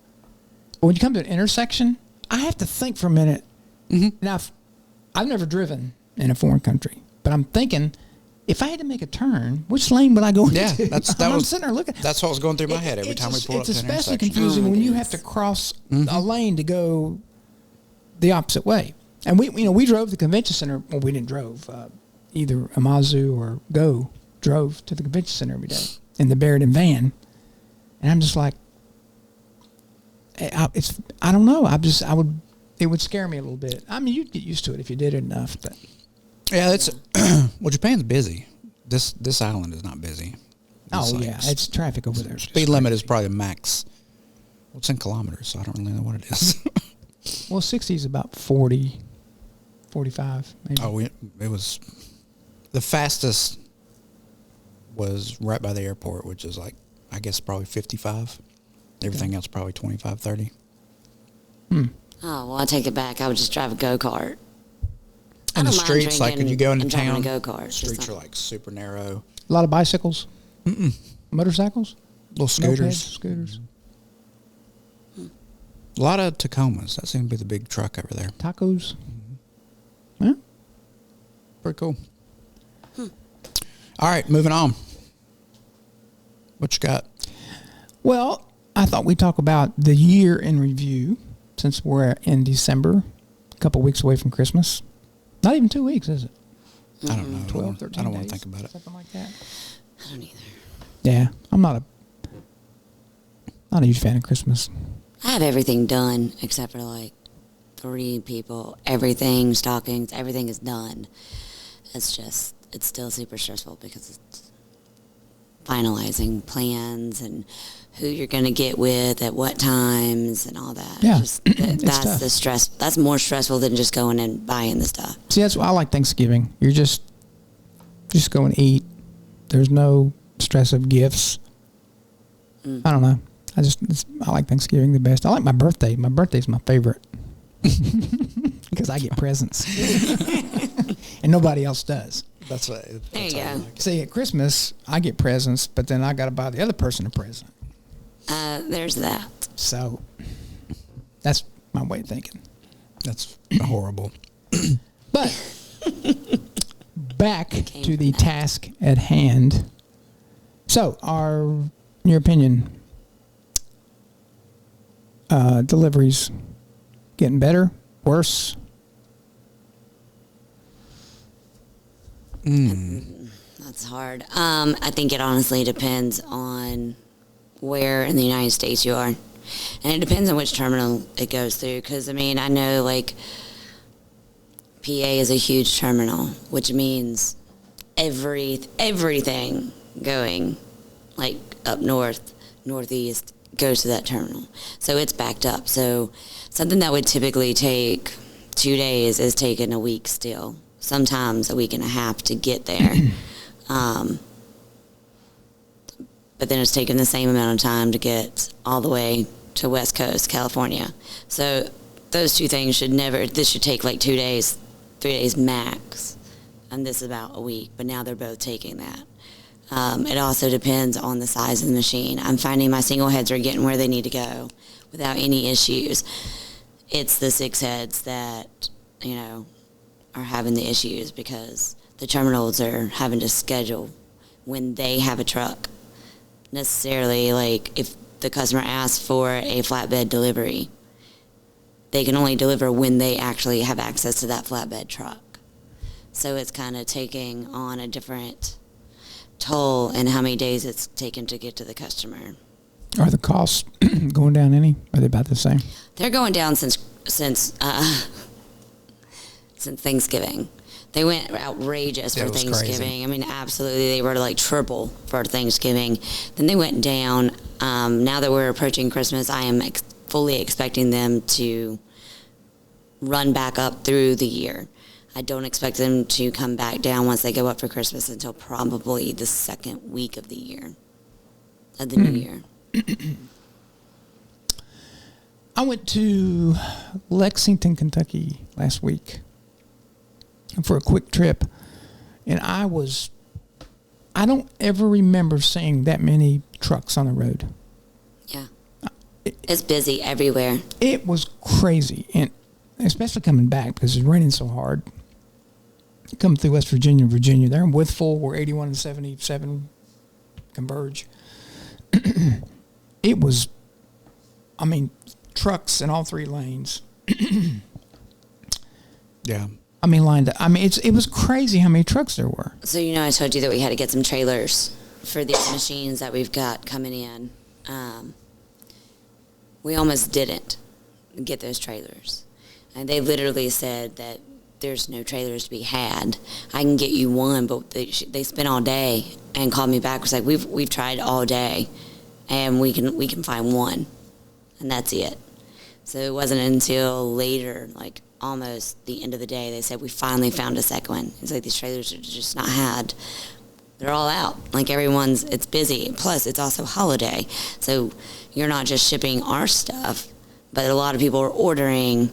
but when you come to an intersection, I have to think for a minute. Mm-hmm. Now, I've never driven in a foreign country, but I'm thinking, if I had to make a turn, which lane would I go into? I'm sitting there looking. That's what was going through my head every time we pulled up to an intersection. It's especially confusing when you have to cross a lane to go the opposite way. And we drove the convention center. Well, we didn't drove. Either Amazu or Go drove to the convention center every day in the Barudan van, and I'm just like, I don't know. It would scare me a little bit. I mean, you'd get used to it if you did it enough. But yeah, it's well, Japan's busy. This island is not busy. It's traffic over there. Speed limit is probably the max. Well, it's in kilometers, so I don't really know what it is. Well, 60 is about 40, 45 maybe. Oh, it was the fastest was right by the airport, which is like, I guess probably 55. Everything else probably 25, 30. Oh, well, I take it back. I would just drive a go-kart. And the streets, like when you go into town, go-kart. streets are like super narrow. A lot of bicycles? Mm-mm. Motorcycles? Little scooters. Mopeds, scooters. A lot of Tacomas. That seemed to be the big truck over there. Tacos? Mm-hmm. Yeah. Pretty cool. All right, moving on. What you got? Well, I thought we'd talk about the year in review since we're in December, a couple weeks away from Christmas. Not even 2 weeks, is it? I don't know. 12, 13 I don't want days, to think about it. something like that. I don't either. Yeah, I'm not a huge fan of Christmas. I have everything done except for like 3 people. Everything, stockings, everything is done. It's still super stressful because it's finalizing plans and who you're going to get with at what times and all that. Yeah. That's tough. the stress. That's more stressful than just going and buying the stuff. See, that's why I like Thanksgiving. You're just go and eat. There's no stress of gifts. I don't know. I like Thanksgiving the best. I like my birthday. My birthday's my favorite because I get presents and nobody else does. That's what. There you go. See, at Christmas, I get presents, but then I got to buy the other person a present. There's that. So that's my way of thinking. That's horrible. But back to the task at hand. So, in your opinion, deliveries getting better, worse? That's hard. I think it honestly depends on where in the United States you are. And it depends on which terminal it goes through. Because, I mean, I know, like, PA is a huge terminal, which means everything going, like, up north, northeast, goes to that terminal. So it's backed up. So something that would typically take 2 days is taking a week still. Sometimes a week and a half to get there. But then it's taking the same amount of time to get all the way to West Coast, California. So those two things this should take like 2 days, 3 days max. And this is about a week, but now they're both taking that. It also depends on the size of the machine. I'm finding my single heads are getting where they need to go without any issues. It's the 6 heads that, are having the issues because the terminals are having to schedule when they have a truck. Necessarily, like, if the customer asks for a flatbed delivery, they can only deliver when they actually have access to that flatbed truck. So it's kind of taking on a different toll in how many days it's taken to get to the customer. Are the costs going down any? Are they about the same? They're going down since since Thanksgiving. They went outrageous for Thanksgiving. Crazy. I mean, absolutely, they were like triple for Thanksgiving. Then they went down. Now that we're approaching Christmas, I am fully expecting them to run back up through the year. I don't expect them to come back down once they go up for Christmas until probably the second week of the year, of the new year. I went to Lexington, Kentucky last week for a quick trip, and I don't ever remember seeing that many trucks on the road. Yeah. It's busy everywhere. It was crazy, and especially coming back because it's raining so hard. Coming through West Virginia, they're in Withful where 81 and 77 converge. It was, I mean, trucks in all three lanes. Yeah. I mean, lined up. I mean, it was crazy how many trucks there were. So, I told you that we had to get some trailers for these machines that we've got coming in. We almost didn't get those trailers. And they literally said that there's no trailers to be had. I can get you one, but they spent all day and called me back. It was like, we've tried all day, and we can find one, and that's it. So it wasn't until later, like almost the end of the day, they said, we finally found a second one. It's like, these trailers are just not had. They're all out. Like, it's busy. Plus, it's also holiday. So you're not just shipping our stuff, but a lot of people are ordering,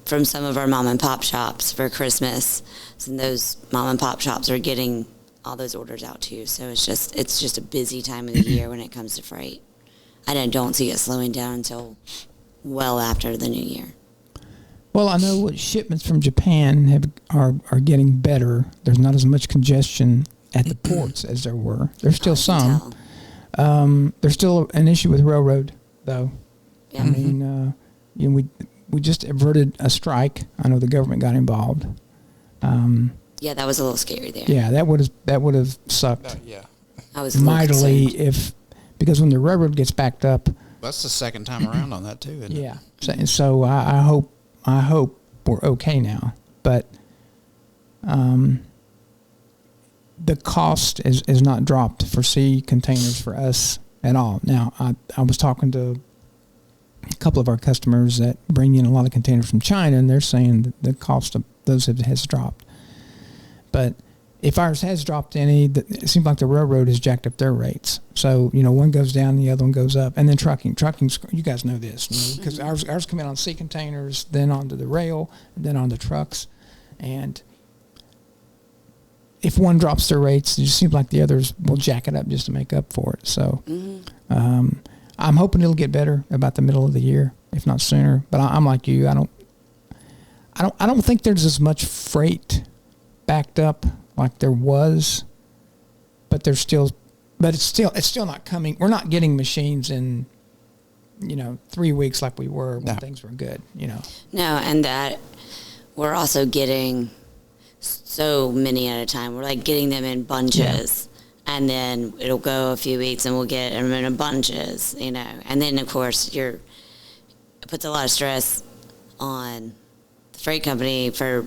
from some of our mom and pop shops for Christmas. And those mom and pop shops are getting all those orders out too. So it's just a busy time of the year when it comes to freight. I don't see it slowing down until well after the new year. Well, I know what shipments from Japan are getting better. There's not as much congestion at the ports as there were. There's still some. There's still an issue with railroad, though. Yeah. I mean, we just averted a strike. I know the government got involved. Yeah, that was a little scary there. Yeah, that would have sucked. Yeah. I was a little mightily concerned. because when the railroad gets backed up. That's the second time around on that too, isn't it? Yeah. So I hope we're okay now, but the cost is not dropped for sea containers for us at all. Now, I was talking to a couple of our customers that bring in a lot of containers from China, and they're saying that the cost of those has dropped. But if ours has dropped any, it seems like the railroad has jacked up their rates. So, one goes down, the other one goes up. And then trucking's, you guys know this, because ours come in on sea containers, then onto the rail, then on the trucks. And if one drops their rates, it just seems like the others will jack it up just to make up for it. So I'm hoping it'll get better about the middle of the year, if not sooner. But I'm like you. I don't think there's as much freight backed up like there was, but it's still not coming. We're not getting machines in 3 weeks like we were when things were good. No, and that we're also getting so many at a time. We're like getting them in bunches, and then it'll go a few weeks and we'll get them in bunches, and then of course it puts a lot of stress on the freight company for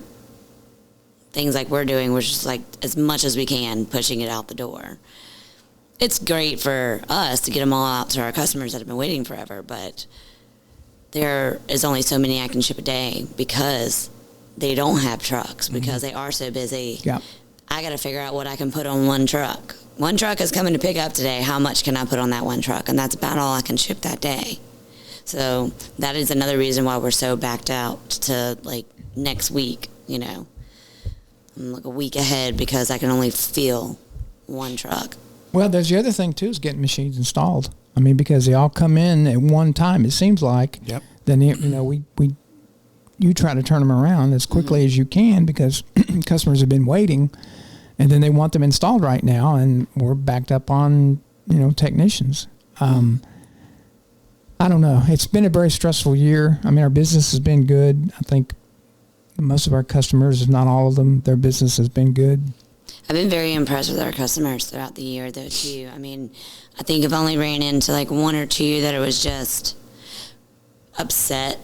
things like we're doing. We're just like, as much as we can, pushing it out the door. It's great for us to get them all out to our customers that have been waiting forever, but there is only so many I can ship a day because they don't have trucks, because they are so busy. Yeah. I got to figure out what I can put on one truck. One truck is coming to pick up today. How much can I put on that one truck? And that's about all I can ship that day. So that is another reason why we're so backed out to like next week, I'm like a week ahead because I can only fill one truck. Well, there's the other thing too, is getting machines installed. I mean, because they all come in at one time, it seems like. Yep. Then you try to turn them around as quickly as you can because customers have been waiting, and then they want them installed right now, and we're backed up on technicians. I don't know. It's been a very stressful year. I mean, our business has been good. I think most of our customers, if not all of them, their business has been good. I've been very impressed with our customers throughout the year, though, too. I mean, I think I've only ran into like one or two that it was just upset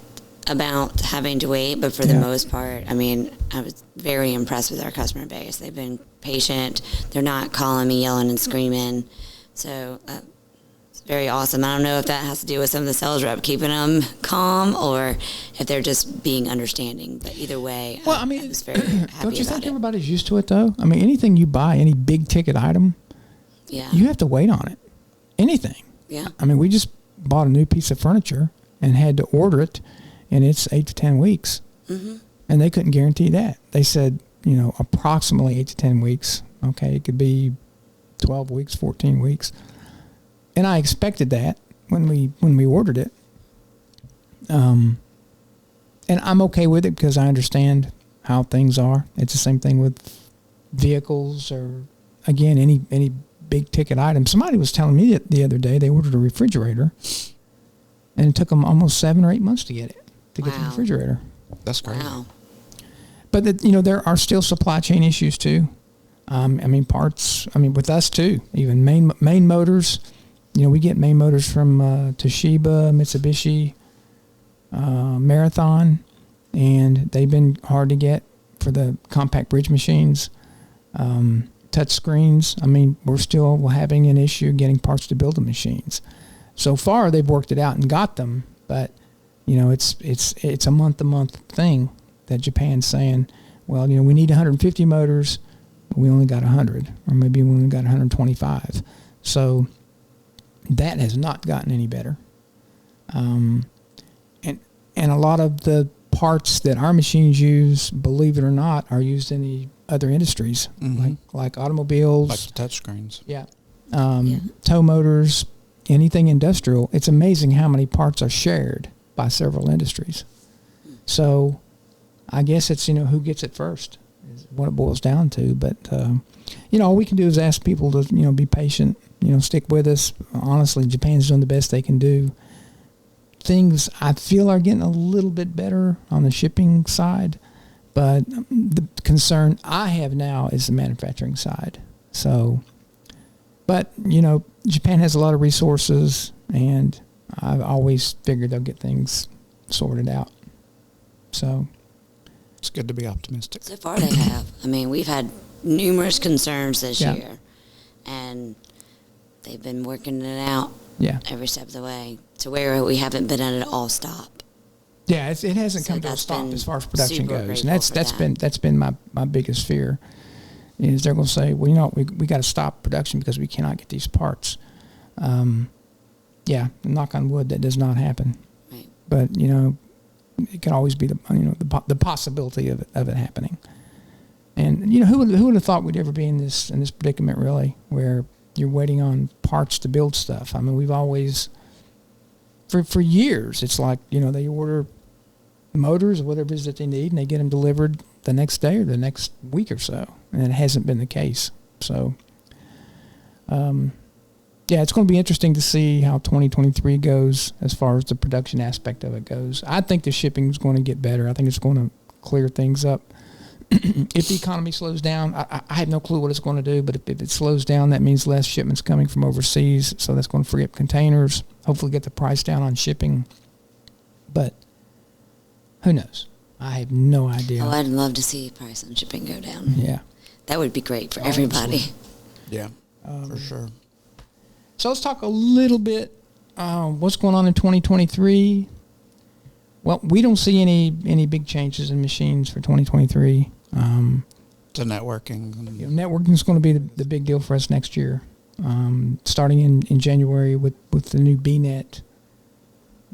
about having to wait, but for the most part, I mean, I was very impressed with our customer base. They've been patient. They're not calling me yelling and screaming. So it's very awesome. I don't know if that has to do with some of the sales rep keeping them calm or if they're just being understanding. But either way, well, I mean, I was very happy don't you about think it. everybody's used to it, though? I mean, anything you buy, any big ticket item, you have to wait on it. Anything. Yeah. I mean, we just bought a new piece of furniture and had to order it, and it's 8 to 10 weeks. Mm-hmm. And they couldn't guarantee that. They said, approximately 8 to 10 weeks. Okay, it could be 12 weeks, 14 weeks. And I expected that when we ordered it. And I'm okay with it because I understand how things are. It's the same thing with vehicles or, again, any big ticket item. Somebody was telling me that the other day they ordered a refrigerator, and it took them almost 7 or 8 months to get it, get the refrigerator. That's crazy. Wow. But, there are still supply chain issues, too. Parts, with us, too. Even main motors. We get main motors from Toshiba, Mitsubishi, Marathon, and they've been hard to get for the compact bridge machines. Touch screens. We're still having an issue getting parts to build the machines. So far, they've worked it out and got them, but it's a month-to-month thing that Japan's saying, well, we need 150 motors, but we only got 100, or maybe we only got 125. So that has not gotten any better. And a lot of the parts that our machines use, believe it or not, are used in the other industries, like automobiles. Like the touchscreens. Yeah. Tow motors, anything industrial. It's amazing how many parts are shared by several industries. So I guess it's, who gets it first is what it boils down to. But, all we can do is ask people to, be patient, stick with us. Honestly, Japan's doing the best they can do. Things I feel are getting a little bit better on the shipping side, but the concern I have now is the manufacturing side. So, but, Japan has a lot of resources, and I've always figured they'll get things sorted out. So it's good to be optimistic. So far they have. We've had numerous concerns this year, and they've been working it out every step of the way to where we haven't been at an all stop. Yeah, it hasn't come to a stop as far as production goes, and that's been my biggest fear. Is they're going to say, well, we got to stop production because we cannot get these parts. Knock on wood, that does not happen. Right. But it can always be the possibility of it happening. And who would have thought we'd ever be in this predicament, really, where you're waiting on parts to build stuff? We've always, for years, it's like they order motors or whatever it is that they need, and they get them delivered the next day or the next week or so, and it hasn't been the case. So, it's going to be interesting to see how 2023 goes as far as the production aspect of it goes. I think the shipping is going to get better. I think it's going to clear things up. If the economy slows down, I have no clue what it's going to do, but if it slows down, that means less shipments coming from overseas, so that's going to free up containers, hopefully get the price down on shipping. But who knows? I have no idea. Oh, I'd love to see price on shipping go down. Yeah. That would be great for everybody. Yeah, for sure. So let's talk a little bit what's going on in 2023. Well, we don't see any big changes in machines for 2023. To networking. Networking is going to be the big deal for us next year. Starting in January with the new BNet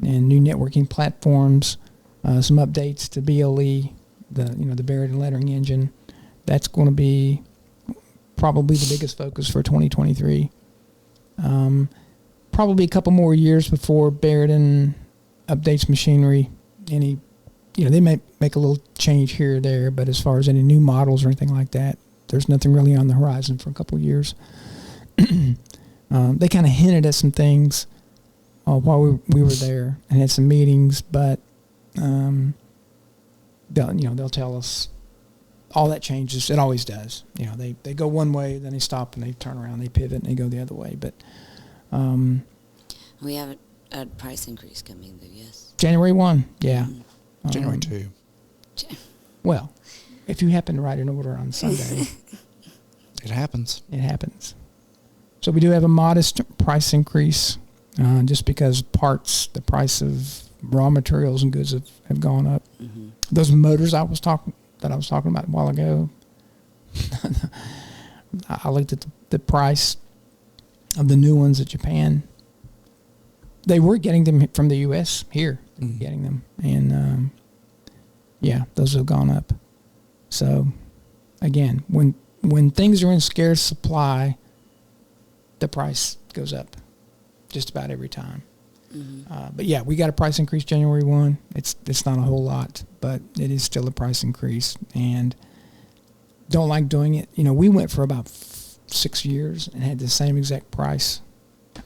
and new networking platforms, some updates to BLE, the Barudan lettering engine. That's going to be probably the biggest focus for 2023. Probably a couple more years before Barudan updates machinery. They may make a little change here or there, but as far as any new models or anything like that, there's nothing really on the horizon for a couple of years. They kind of hinted at some things while we were there and had some meetings, but they'll tell us all that changes. It always does. They go one way, then they stop and they turn around, they pivot and they go the other way. But we have a price increase coming though, yes. January 1, yeah. January 2. Well, if you happen to write an order on Sunday, It happens. it happens. So we do have a modest price increase, just because the price of raw materials and goods have gone up. Mm-hmm. Those motors I was talking about a while ago, I looked at the price of the new ones at Japan. They were getting them from the U.S. here, getting them, and those have gone up. So, again, when things are in scarce supply, the price goes up just about every time. Mm-hmm. But yeah, we got a price increase January 1. It's not a whole lot, but it is still a price increase, and don't like doing it. We went for about 6 years and had the same exact price.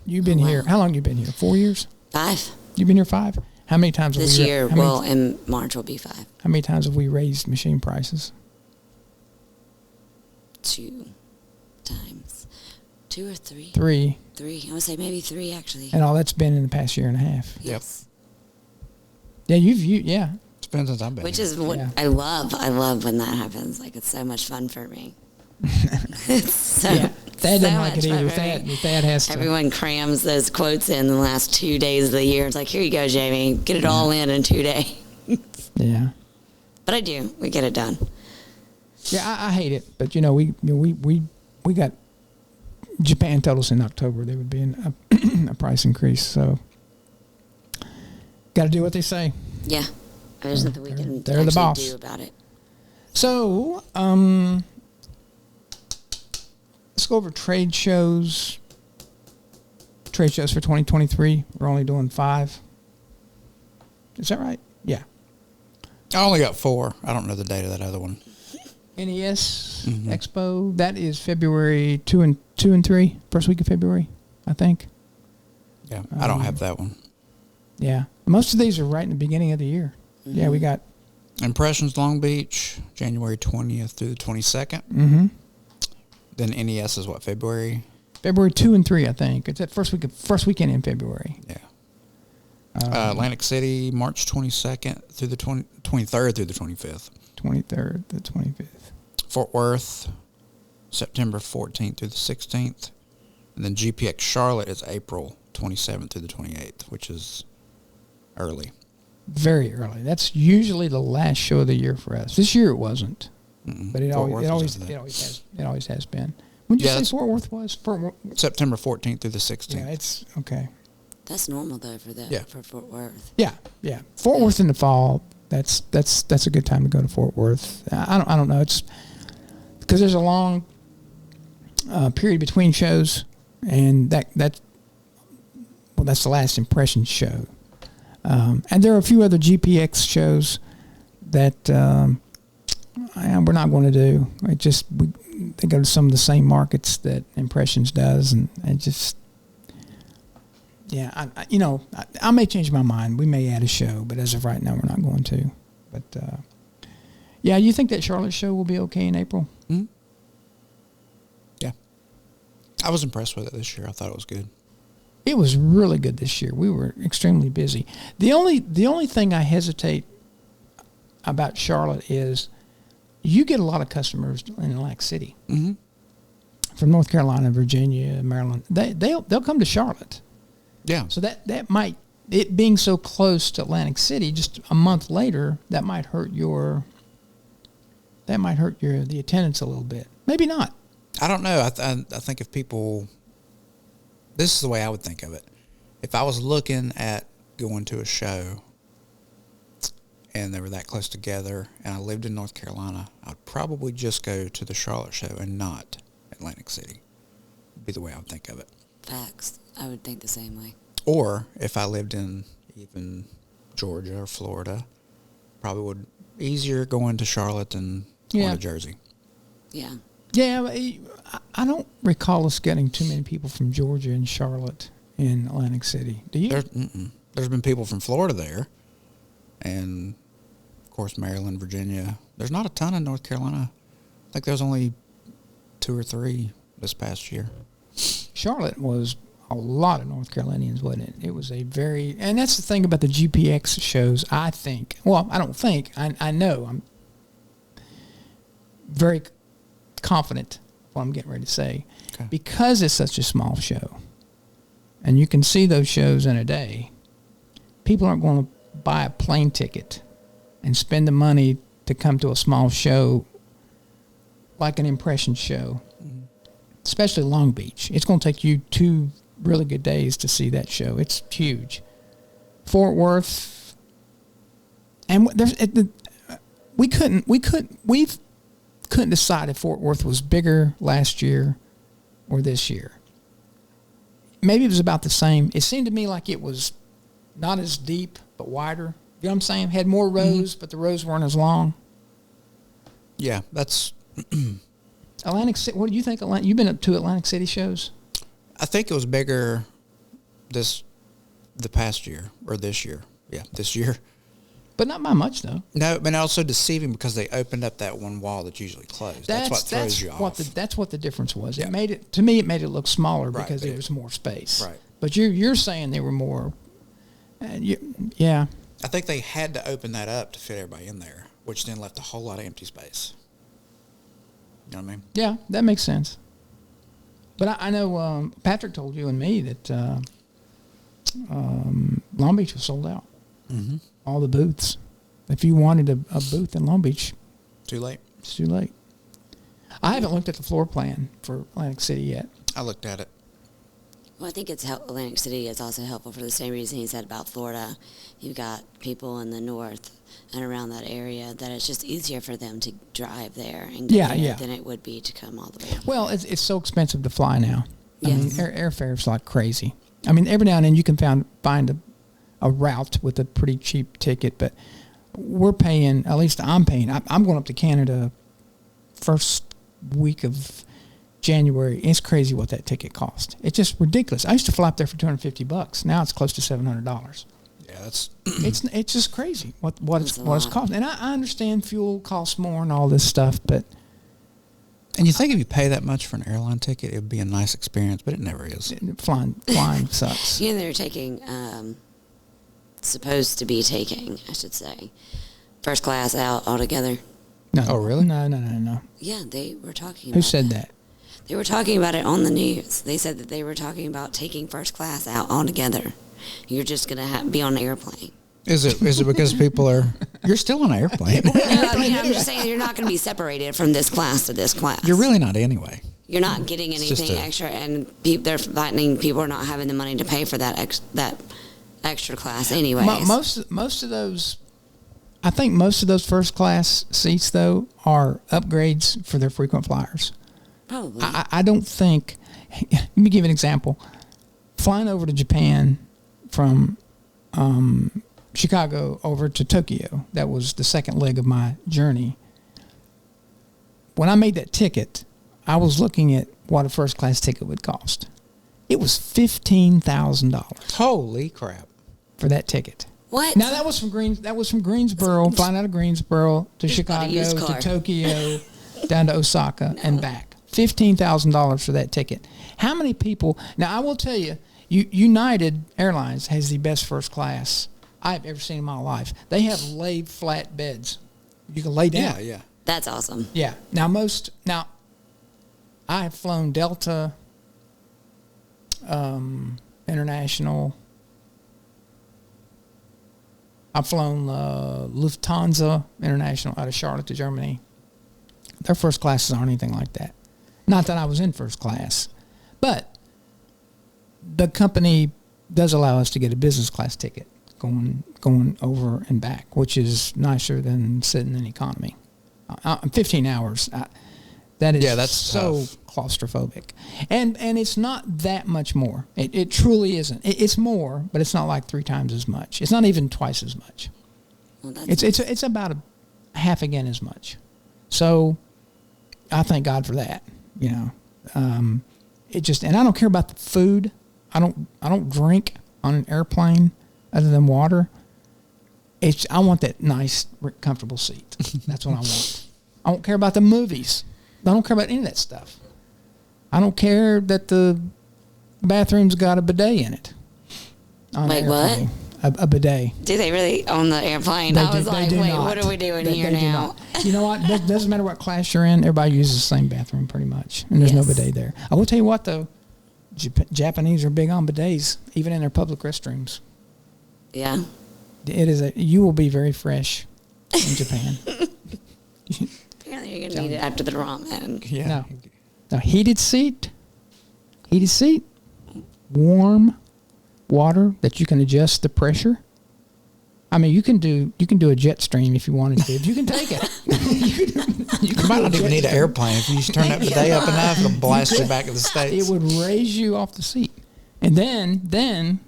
You've been here. How long you been here? 4 years? 5. You've been here 5? How many times This have we year, in March will be 5. How many times have we raised machine prices? 2 times. 2 or 3? 3. 3. I would say maybe 3, actually. And all that's been in the past year and a half. Yes. Yeah, yeah. It's been since I've been Which here. is what Yeah. I love. I love when that happens. Like, it's so much fun for me. It's so, Yeah. Thad doesn't like much it either. fun for me. Thad has to. Everyone crams those quotes in the last 2 days of the year. It's like, here you go, Jamie. Get it all in 2 days. Yeah. But I do. We get it done. Yeah, I hate it, but we got Japan told us in October there would be a price increase, so got to do what they say. Yeah. There's nothing we can they're the actually boss. do about it. So, let's go over trade shows. Trade shows for 2023. We're only doing 5. Is that right? Yeah. I only got 4. I don't know the date of that other one. NES Expo. That is February 2 and 3. First week of February, I think. Yeah, I don't have that one. Yeah. Most of these are right in the beginning of the year. Mm-hmm. Yeah, we got... Impressions Long Beach, January 20th through the 22nd. Mm-hmm. Then NES is what, February? February 2 and 3, I think. It's that first weekend in February. Yeah. Atlantic City, March 22nd through the 23rd through the 25th. 23rd to 25th. Fort Worth, September 14th through the 16th. And then GPX Charlotte is April 27th through the 28th, which is early. Very early. That's usually the last show of the year for us. This year it wasn't, but it always has been. When did you say Fort Worth was? September 14th through the 16th. Yeah, it's okay. That's normal, though, for Fort Worth. Yeah. Fort Worth in the fall. That's a good time to go to Fort Worth. I don't know. It's because there's a long period between shows, and that's the last impression show. And there are a few other GPX shows that we're not going to do. They go to some of the same markets that Impressions does, and just I may change my mind. We may add a show, but as of right now, we're not going to. But you think that Charlotte show will be okay in April? Mm-hmm. Yeah, I was impressed with it this year. I thought it was good. It was really good this year. We were extremely busy. The only thing I hesitate about Charlotte is you get a lot of customers in Atlantic City from North Carolina, Virginia, Maryland. They'll come to Charlotte. Yeah. So that might, it being so close to Atlantic City, just a month later, that might hurt the attendance a little bit. Maybe not. I don't know. I think if people, this is the way I would think of it. If I was looking at going to a show and they were that close together and I lived in North Carolina, I'd probably just go to the Charlotte show and not Atlantic City. Would be the way I would think of it. Facts. I would think the same way. Or if I lived in even Georgia or Florida, probably would easier going to Charlotte than going to Jersey. Yeah. Yeah, I don't recall us getting too many people from Georgia and Charlotte in Atlantic City. Do you? There's been people from Florida there, and of course Maryland, Virginia. There's not a ton in North Carolina. I think there's only 2 or 3 this past year. Charlotte was a lot of North Carolinians, wasn't it? It was a very, and that's the thing about the GPX shows, I think. Well, I don't think, I know. I'm very confident what I'm getting ready to say. Okay. Because it's such a small show, and you can see those shows in a day, people aren't going to buy a plane ticket and spend the money to come to a small show like an impression show, especially Long Beach. It's going to take you 2 really good days to see that show. It's huge. Fort Worth, and we couldn't decide if Fort Worth was bigger last year or this year. Maybe it was about the same. It seemed to me like it was not as deep but wider. You know what I'm saying? Had more rows, but the rows weren't as long. Yeah, that's... Atlantic City. What do you think? You've been up to Atlantic City shows? I think it was bigger the past year, or this year. Yeah, this year. But not by much, though. No, but also deceiving because they opened up that one wall that's usually closed. That's what throws you off. That's what the difference was. Yeah. It made it, to me, it made it look smaller Right, because but there was more space. Right. But you're saying they were more, yeah. I think they had to open that up to fit everybody in there, which then left a whole lot of empty space. You know what I mean? Yeah, that makes sense. But I know Patrick told you and me that Long Beach was sold out. Mm-hmm. All the booths. If you wanted a booth in Long Beach, Too late. it's too late. I haven't looked at the floor plan for Atlantic City yet. I looked at it. Well, I think Atlantic City is also helpful for the same reason he said about Florida. You've got people in the north and around that area that it's just easier for them to drive there and get there than it would be to come all the way. Well, it's so expensive to fly now. I mean, Yes. airfare's like crazy. I mean, every now and then you can find a route with a pretty cheap ticket, but we're paying, at least I'm paying. I'm going up to Canada first week of January. It's crazy what that ticket cost. It's just ridiculous. I used to fly up there for $250. Now it's close to $700. Yeah, that's... It's just crazy what it's lot. costing. And I understand fuel costs more and all this stuff, but And you think if you pay that much for an airline ticket, it would be a nice experience, but it never is. flying sucks. You know, they're taking, supposed to be taking, I should say, first class out altogether. No. Oh, really? No. Yeah, they were talking Who about said that? They were talking about it on the news. They said that they were talking about taking first class out altogether. You're just going to be on an airplane. Is it because people are... You're still on an airplane. I mean, I'm just saying you're not going to be separated from this class to this class. You're really not anyway. You're not getting It's just anything extra, and they're finding people are not having the money to pay for that extra class anyways. Most of those, I think most of those first class seats though are upgrades for their frequent flyers. Probably. I don't think. Let me give you an example. Flying over to Japan from Chicago over to Tokyo, that was the second leg of my journey. When I made that ticket, I was looking at what a first class ticket would cost. It was $15,000 Holy crap. for that ticket. What? Now that was from Greensboro, flying out of Greensboro to Just bought a Chicago used to car. Tokyo, down to Osaka and back. $15,000 for that ticket. How many people? Now I will tell you, United Airlines has the best first class I've ever seen in my life. They have laid flat beds. You can lay down. Yeah. That's awesome. Yeah. Now I have flown Delta, International. I've flown Lufthansa International out of Charlotte to Germany. Their first classes aren't anything like that. Not that I was in first class, but the company does allow us to get a business class ticket going over and back, which is nicer than sitting in economy. 15 hours. That is that's so tough. claustrophobic. And it's not that much more. It truly isn't. It's more, but it's not like 3 times as much. It's not even twice as much. Well, that's It's about a half again as much. So I thank God for that. You know, and I don't care about the food. I don't drink on an airplane other than water. I want that nice, comfortable seat. That's what I want. I don't care about the movies. I don't care about any of that stuff. I don't care that the bathroom's got a bidet in it. On Wait, the what? airplane. A bidet. Do they really on the airplane? They I do- was they like, do wait, not. what are we doing They here do now? not. You know what? Doesn't matter what class you're in. Everybody uses the same bathroom pretty much, and there's no Yes. bidet there. I will tell you what though, Japanese are big on bidets, even in their public restrooms. Yeah. You will be very fresh in Japan. Apparently you're going to need it after the ramen. Yeah. No, heated seat, warm water that you can adjust the pressure. I mean, you can do a jet stream if you wanted to. If you can take it, You might not even need an airplane. If you just turn that bidet up enough, it'll blast you back to the States. It would raise you off the seat, and then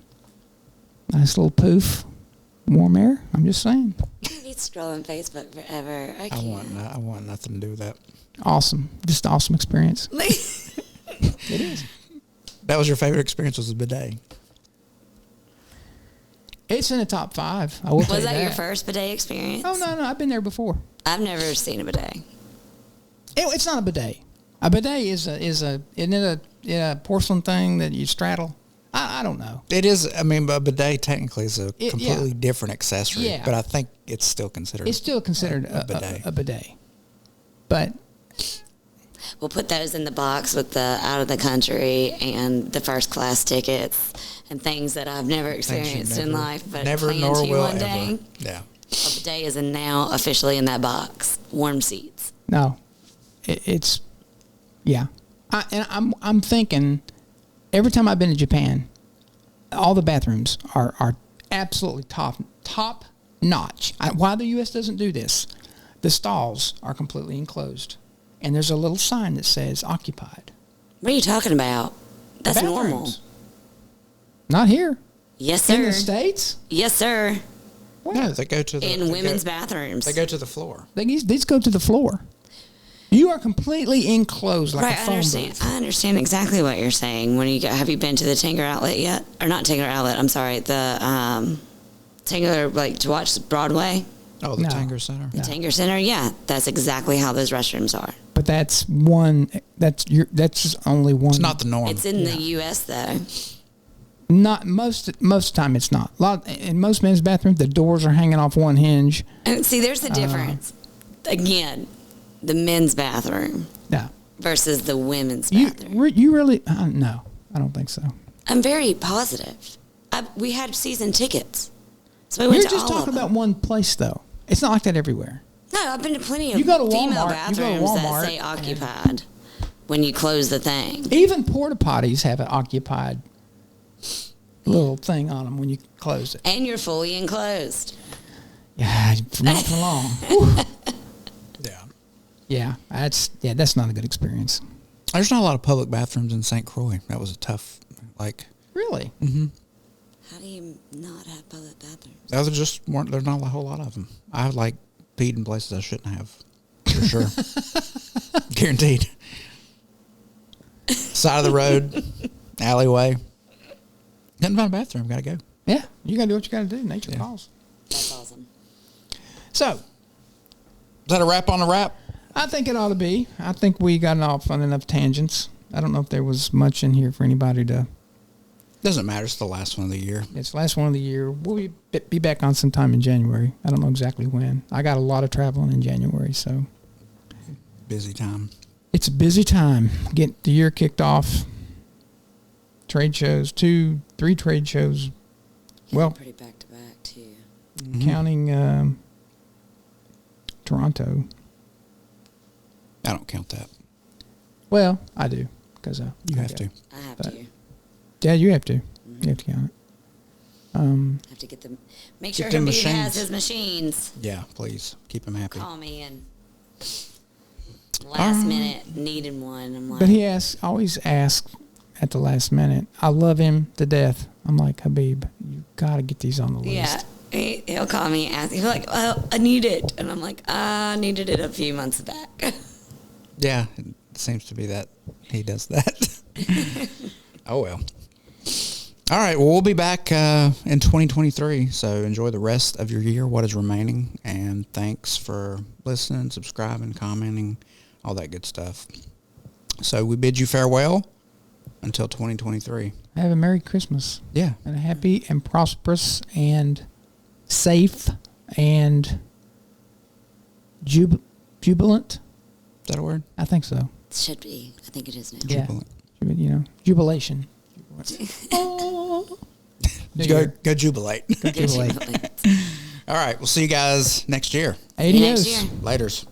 nice little poof, warm air. I'm just saying, He's scrolling Facebook forever. I I can't. want nothing to do with that. awesome, just an awesome experience. It is. That was your favorite experience, was the bidet. It's in the top 5. I will tell Was you that your first bidet experience? Oh no, I've been there before. I've never seen a bidet. It's not a bidet. A bidet isn't it a porcelain thing that you straddle? I don't know. It is. I mean, but a bidet technically is a Yeah. completely different accessory. Yeah. But I think it's still considered. It's still considered a bidet. a bidet. But We'll put those in the box with the out of the country and the first class tickets and things that I've never Things you experienced in never- life, but never plan nor to will one ever. day. Yeah. A bidet is now officially in that box. Warm seats. no, it's yeah. I'm thinking every time I've been to Japan, all the bathrooms are absolutely top notch. Why the U.S. doesn't do this? The stalls are completely enclosed, and there's a little sign that says occupied. What are you talking about? That's normal. Bathrooms. Not here. Yes, In sir. the States? Yes, sir. No, they go to the In women's bathrooms. They go to the floor. They just go to the floor. You are completely enclosed like Right, a I phone understand. booth. I understand exactly what you're saying. When you go, have you been to the Tanger Outlet yet? Or not Tanger Outlet? I'm sorry, the Tanger, like to watch Broadway, Oh, the No. Tanger Center. No. Tanger Center. Yeah, that's exactly how those restrooms are. But that's one. That's just only one. It's not the norm. It's in the U.S. though. Not most of the time. It's not. In most men's bathrooms, the doors are hanging off one hinge. And see, there's the difference. Again, the men's bathroom No, versus the women's you bathroom. you really no. I don't think so. I'm very positive. We had season tickets, so we We're went to just all talking of them. about one place though. It's not like that everywhere. No, I've been to plenty of You go to female Walmart, you go to bathrooms that Walmart say occupied when you close the thing. Even porta potties have an occupied little thing on them when you close it. And you're fully enclosed. Yeah, not for long. Yeah. That's not a good experience. There's not a lot of public bathrooms in St. Croix. That was a tough, Really? How do you not have public bathrooms? there's not a whole lot of them. I peed in places I shouldn't have. For sure. Guaranteed. Side of the road, alleyway. Didn't find a bathroom. Gotta go. Yeah, you gotta do what you gotta do. Nature Yeah. calls. That's awesome. So, Is that a wrap on the wrap? I think it ought to be. I think we got off on enough tangents. I don't know if there was much in here for anybody to. Doesn't matter. It's the last one of the year. It's the last one of the year. We'll be back on sometime in January. I don't know exactly when. I got a lot of traveling in January, so Busy time. it's a busy time. Get the year kicked off. Trade shows, 2-3 trade shows. Well, Pretty back to back too. counting Toronto. I don't count that. Well, I do because You have to. I have But- to. Yeah, you have to. You have to count it. Have to get them. Make sure Get them Habib has machines. his machines. Yeah, please. Keep them happy. Call me and last minute needed one. I'm like, But he always asks at the last minute. I love him to death. I'm like, Habib, you got to get these on the list. yeah. He'll call me and ask. He'll be like, well, I need it, and I'm like, I needed it a few months back. Yeah, it seems to be that he does that. Oh, well. All right, well, we'll be back in 2023, so enjoy the rest of your year, what is remaining, and thanks for listening, subscribing, commenting, all that good stuff. So we bid you farewell. until 2023. Have a Merry Christmas. Yeah. And a happy and prosperous and safe and jubilant. Is that a word? I think so. It should be. I think it is now. Yeah. Jubilant. Jubilation. Go jubilate. Go jubilate. All right. We'll see you guys next year. See you next Adios. year. Laters.